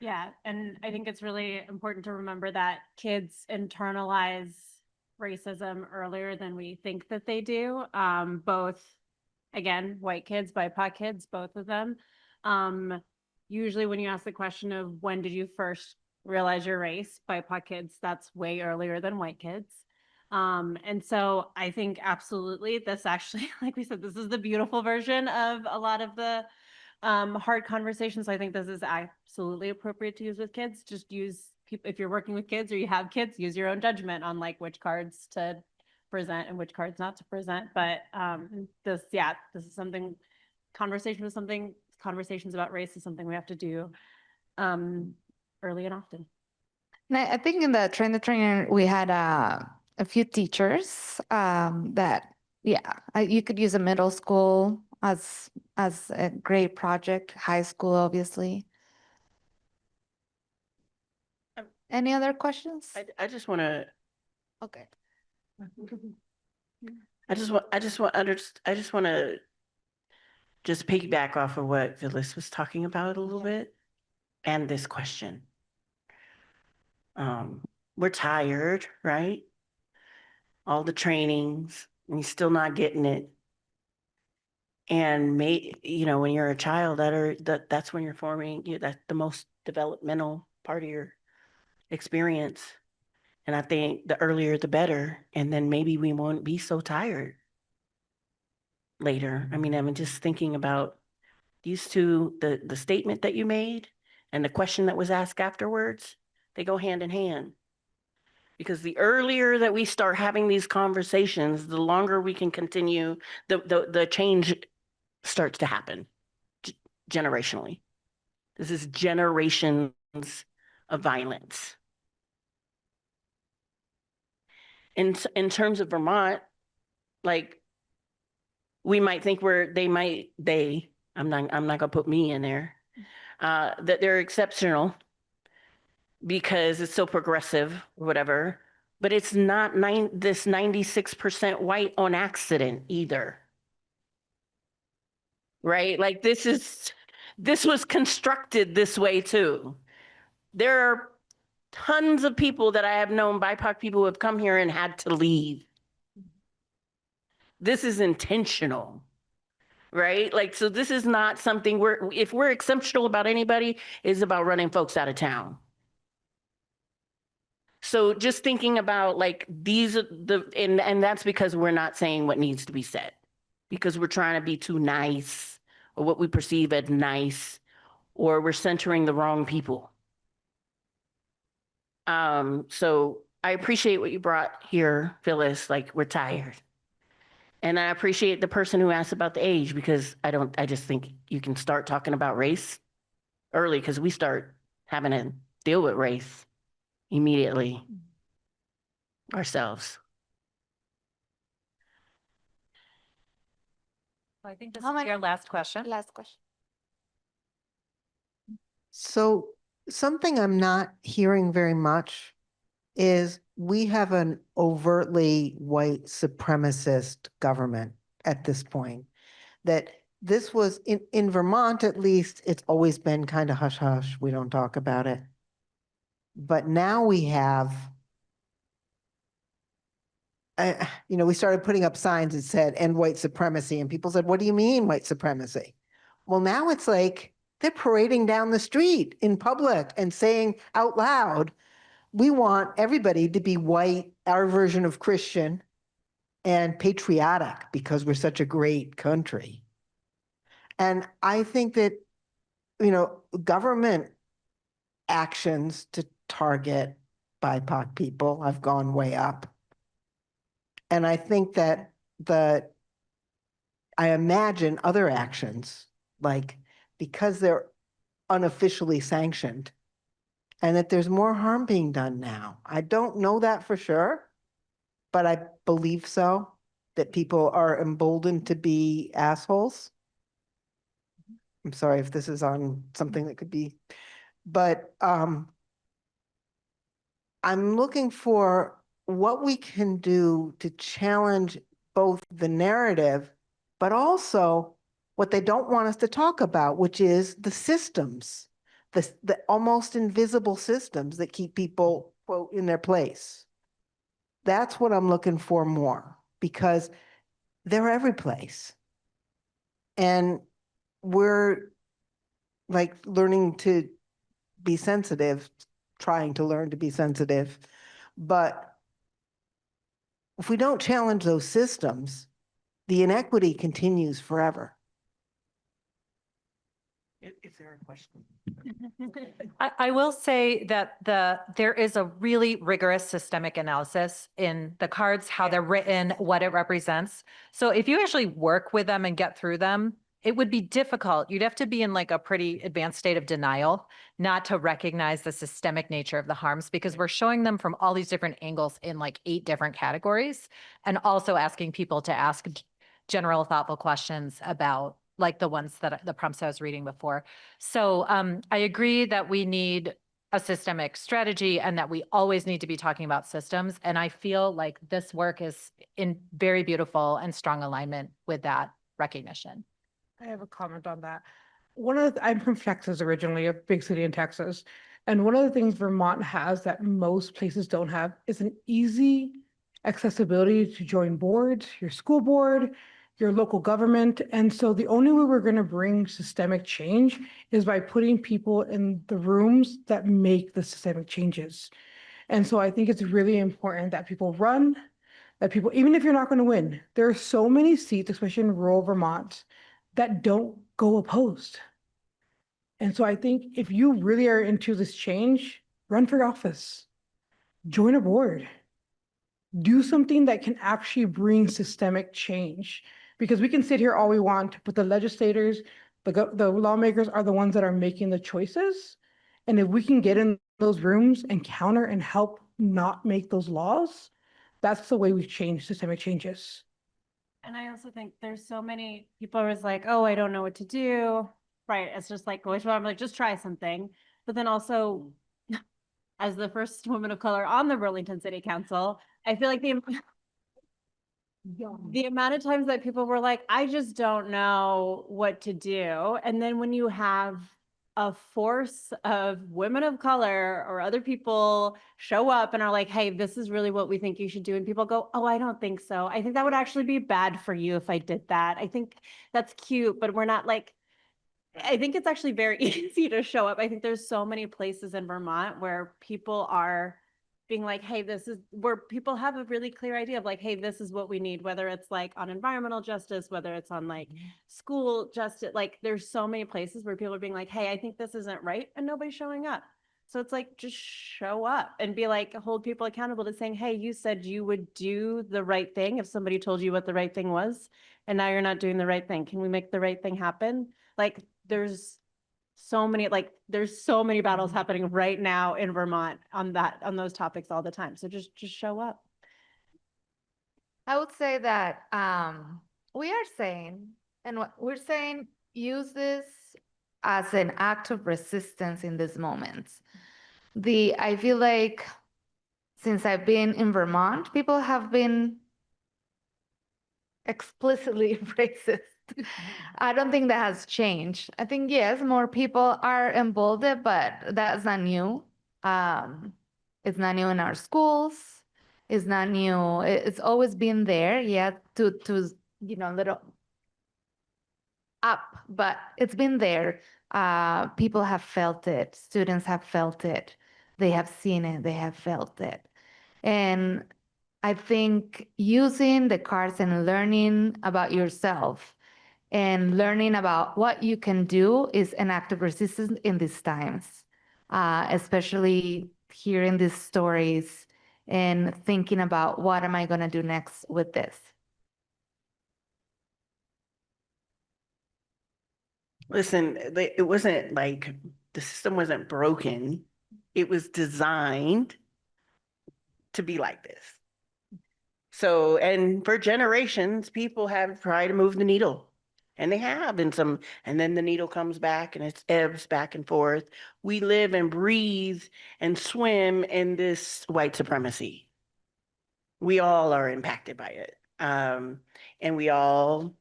Yeah, and I think it's really important to remember that kids internalize racism earlier than we think that they do. Both, again, white kids, BIPOC kids, both of them. Usually when you ask the question of when did you first realize your race, BIPOC kids, that's way earlier than white kids. And so I think absolutely this actually, like we said, this is the beautiful version of a lot of the hard conversations. I think this is absolutely appropriate to use with kids. Just use people, if you're working with kids or you have kids, use your own judgment on like which cards to present and which cards not to present. But this is something, conversations about race is something we have to do early and often. And I think in the train the trainer, we had a few teachers that, you could use a middle school as a great project, high school, obviously. Any other questions? I just want to, Okay. I just want to just piggyback off of what Phyllis was talking about a little bit and this question. We're tired, right? All the trainings, and you're still not getting it. And when you're a child, that's when you're forming, that's the most developmental part of your experience. And I think the earlier the better, and then maybe we won't be so tired later. I mean, I'm just thinking about these two, the statement that you made and the question that was asked afterwards, they go hand in hand. Because the earlier that we start having these conversations, the longer we can continue, the change starts to happen generationally. This is generations of violence. in terms of Vermont, like, we might think I'm not gonna put me in there, that they're exceptional because it's so progressive, or whatever, but it's not this 96% white on accident either. Right? Like, this was constructed this way too. There are tons of people that I have known, BIPOC people who have come here and had to leave. This is intentional, right? Like, so this is not something if we're exceptional about anybody, it's about running folks out of town. So just thinking about like these are and that's because we're not saying what needs to be said, because we're trying to be too nice, or what we perceive as nice, or we're centering the wrong people. So I appreciate what you brought here, Phyllis, like, we're tired. And I appreciate the person who asked about the age, because I just think you can start talking about race early, because we start having to deal with race immediately ourselves. I think this How is much- your last question. Last question. So something I'm not hearing very much is we have an overtly white supremacist government at this point. That this was in Vermont, at least, it's always been kind of hush hush. We don't talk about it. But now we have, we started putting up signs that said end white supremacy, and people said, what do you mean white supremacy? Well, now it's like they're parading down the street in public and saying out loud, we want everybody to be white, our version of Christian, and patriotic because we're such a great country. And I think that, government actions to target BIPOC people have gone way up. And I think that I imagine other actions, like because they're unofficially sanctioned, and that there's more harm being done now. I don't know that for sure, but I believe so, that people are emboldened to be assholes. I'm sorry if this is on something that could be, but I'm looking for what we can do to challenge both the narrative, but also what they don't want us to talk about, which is the systems, the almost invisible systems that keep people, quote, in their place. That's what I'm looking for more, because they're every place. And we're like learning to be sensitive, trying to learn to be sensitive. But if we don't challenge those systems, the inequity continues forever. Is there a question? I will say that there is a really rigorous systemic analysis in the cards, how they're written, what it represents. So if you actually work with them and get through them, it would be difficult. You'd have to be in like a pretty advanced state of denial not to recognize the systemic nature of the harms, because we're showing them from all these different angles in like 8 different categories, and also asking people to ask general thoughtful questions about like the ones that the prompts I was reading before. So I agree that we need a systemic strategy and that we always need to be talking about systems. And I feel like this work is in very beautiful and strong alignment with that recognition. I have a comment on that. I'm from Texas originally, a big city in Texas. And one of the things Vermont has that most places don't have is an easy accessibility to join boards, your school board, your local government. And so the only way we're going to bring systemic change is by putting people in the rooms that make the systemic changes. And so I think it's really important that people run, that people, even if you're not going to win, there are so many seats, especially in rural Vermont, that don't go opposed. And so I think if you really are into this change, run for office, join a board, do something that can actually bring systemic change. Because we can sit here all we want, but the legislators, the lawmakers are the ones that are making the choices. And if we can get in those rooms and counter and help not make those laws, That's the way we change systemic changes. And I also think there's so many people are like, oh, I don't know what to do. Right. It's just like, which one? I'm like, just try something. But then also, as the first woman of color on the Burlington City Council, I feel like the amount of times that people were like, I just don't know what to do. And then when you have a force of women of color or other people show up and are like, hey, this is really what we think you should do. And people go, oh, I don't think so. I think that would actually be bad for you if I did that. I think that's cute, but we're not like, I think it's actually very easy to show up. I think there's so many places in Vermont where people are being like, hey, this is where people have a really clear idea of like, hey, this is what we need, whether it's like on environmental justice, whether it's on like school justice, like there's so many places where people are being like, hey, I think this isn't right, and nobody's showing up. So it's like, just show up and be like, hold people accountable to saying, hey, you said you would do the right thing if somebody told you what the right thing was, and now you're not doing the right thing. Can we make the right thing happen? Like there's so many battles happening right now in Vermont on those topics all the time. So just show up. I would say that we are saying, and what we're saying, use this as an act of resistance in these moments. I feel like since I've been in Vermont, people have been explicitly racist. I don't think that has changed. I think, yes, more people are involved, but that's not new. It's not new in our schools. It's not new. It's always been there, yeah, to little up, but it's been there. People have felt it. Students have felt it. They have seen it. They have felt it. And I think using the cards and learning about yourself and learning about what you can do is an act of resistance in these times, especially hearing these stories and thinking about what am I going to do next with this. Listen, it wasn't like the system wasn't broken. It was designed to be like this. So, and for generations, people have tried to move the needle. And they have and then the needle comes back and it ebbs back and forth. We live and breathe and swim in this white supremacy. We all are impacted by it. And we all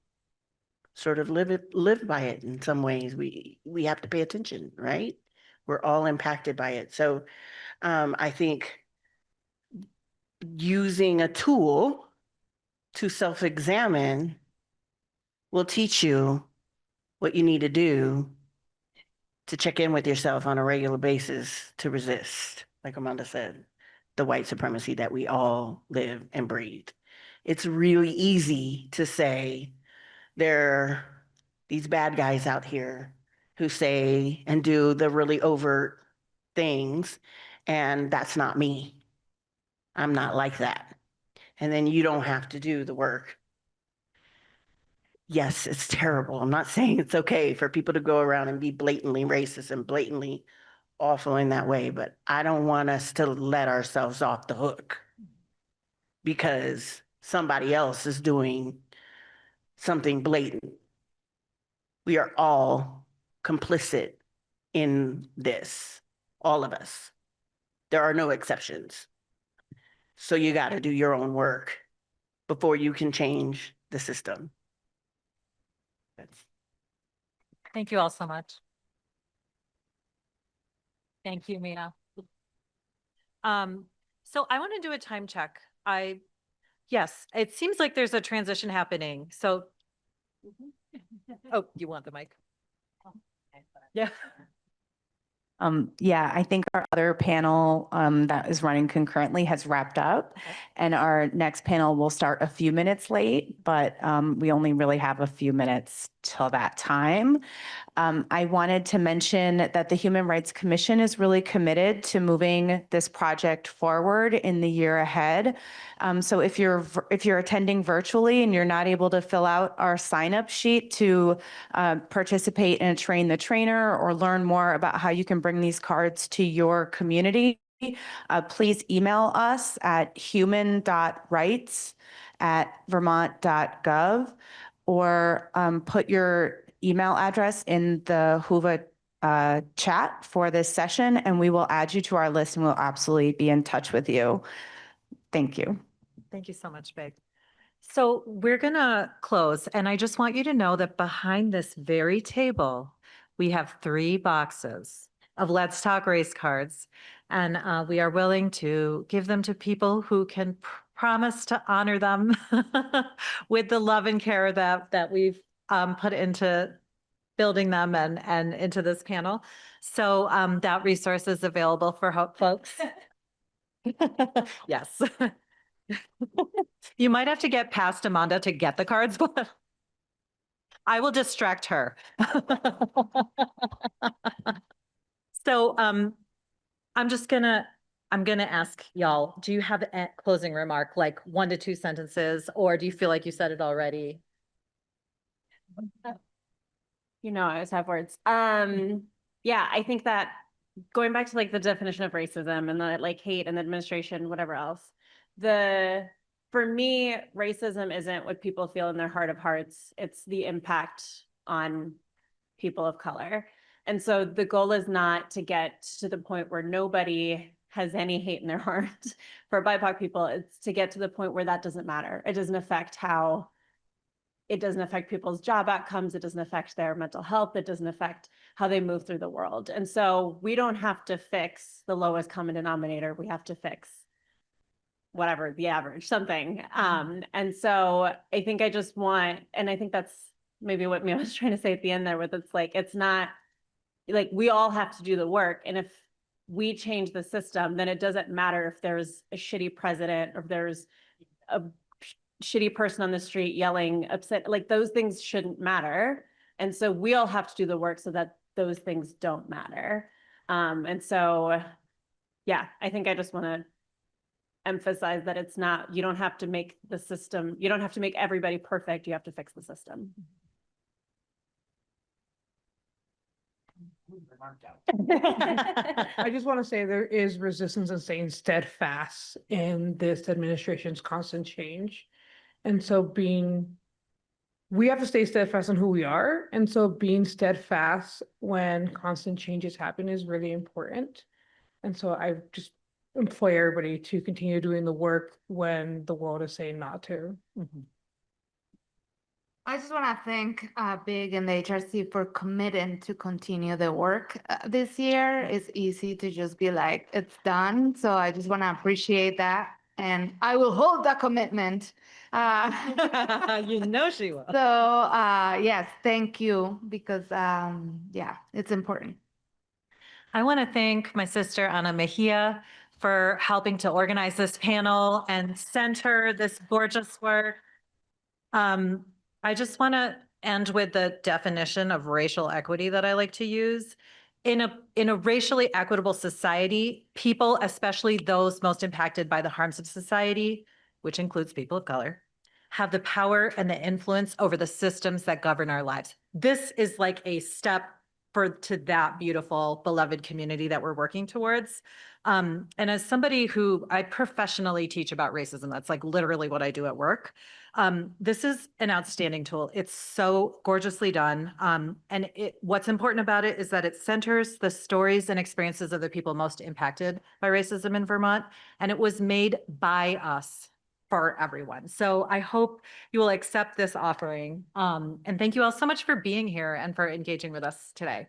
sort of live by it in some ways. We have to pay attention, right? We're all impacted by it. So I think using a tool to self-examine will teach you what you need to do to check in with yourself on a regular basis to resist, like Amanda said, the white supremacy that we all live and breathe. It's really easy to say there are these bad guys out here who say and do the really overt things, and that's not me. I'm not like that. And then you don't have to do the work. Yes, it's terrible. I'm not saying it's okay for people to go around and be blatantly racist and blatantly awful in that way, but I don't want us to let ourselves off the hook because somebody else is doing something blatant. We are all complicit in this, all of us. There are no exceptions. So you got to do your own work before you can change the system. Thank you all so much. Thank you, Mia. So I want to do a time check. Yes, it seems like there's a transition happening. So, oh, you want the mic? Yeah. Yeah, I think our other panel that is running concurrently has wrapped up. And our next panel will start a few minutes late, but we only really have a few minutes till that time. I wanted to mention that the Human Rights Commission is really committed to moving this project forward in the year ahead. So if you're attending virtually and you're not able to fill out our sign-up sheet to participate in a Train the Trainer or learn more about how you can bring these cards to your community, please email us at human.rights@vermont.gov or put your email address in the Whova chat for this session, and we will add you to our list and we'll absolutely be in touch with you. Thank you. Thank you so much, Big. So we're gonna close, and I just want you to know that behind this very table, we have 3 boxes of Let's Talk Race cards. And we are willing to give them to people who can promise to honor them with the love and care that we've put into building them and into this panel. So that resource is available for folks. Yes. You might have to get past Amanda to get the cards, but I will distract her. So I'm gonna ask y'all, do you have a closing remark, like 1 to 2 sentences, or do you feel like you said it already? You know, I always have words. Yeah, I think that going back to like the definition of racism and the like hate and the administration, whatever else, for me, racism isn't what people feel in their heart of hearts. It's the impact on people of color. And so the goal is not to get to the point where nobody has any hate in their heart for BIPOC people. It's to get to the point where that doesn't matter. It doesn't affect people's job outcomes. It doesn't affect their mental health. It doesn't affect how they move through the world. And so we don't have to fix the lowest common denominator. We have to fix whatever the average, something. And so I think I just want, and I think that's maybe what Mia was trying to say at the end there, with it's like, it's not like we all have to do the work. And if we change the system, then it doesn't matter if there's a shitty president or if there's a shitty person on the street yelling upset, like those things shouldn't matter. And so we all have to do the work so that those things don't matter. And so, yeah, I think I just want to emphasize that it's not, you don't have to make the system, you don't have to make everybody perfect. You have to fix the system. I just want to say there is resistance in staying steadfast in this administration's constant change. And so we have to stay steadfast in who we are. And so being steadfast when constant changes happen is really important. And so I just implore everybody to continue doing the work when the world is saying not to. I just want to thank Big and the HRC for committing to continue the work this year. It's easy to just be like, it's done. So I just want to appreciate that. And I will hold that commitment. You know she will. So yes, thank you, because yeah, it's important. I want to thank my sister Ana Mejia for helping to organize this panel and center this gorgeous work. I just want to end with the definition of racial equity that I like to use. In a racially equitable society, people, especially those most impacted by the harms of society, which includes people of color, have the power and the influence over the systems that govern our lives. This is like a step to that beautiful, beloved community that we're working towards. And as somebody who I professionally teach about racism, that's like literally what I do at work. This is an outstanding tool. It's so gorgeously done. And what's important about it is that it centers the stories and experiences of the people most impacted by racism in Vermont. And it was made by us for everyone. So I hope you will accept this offering. And thank you all so much for being here and for engaging with us today.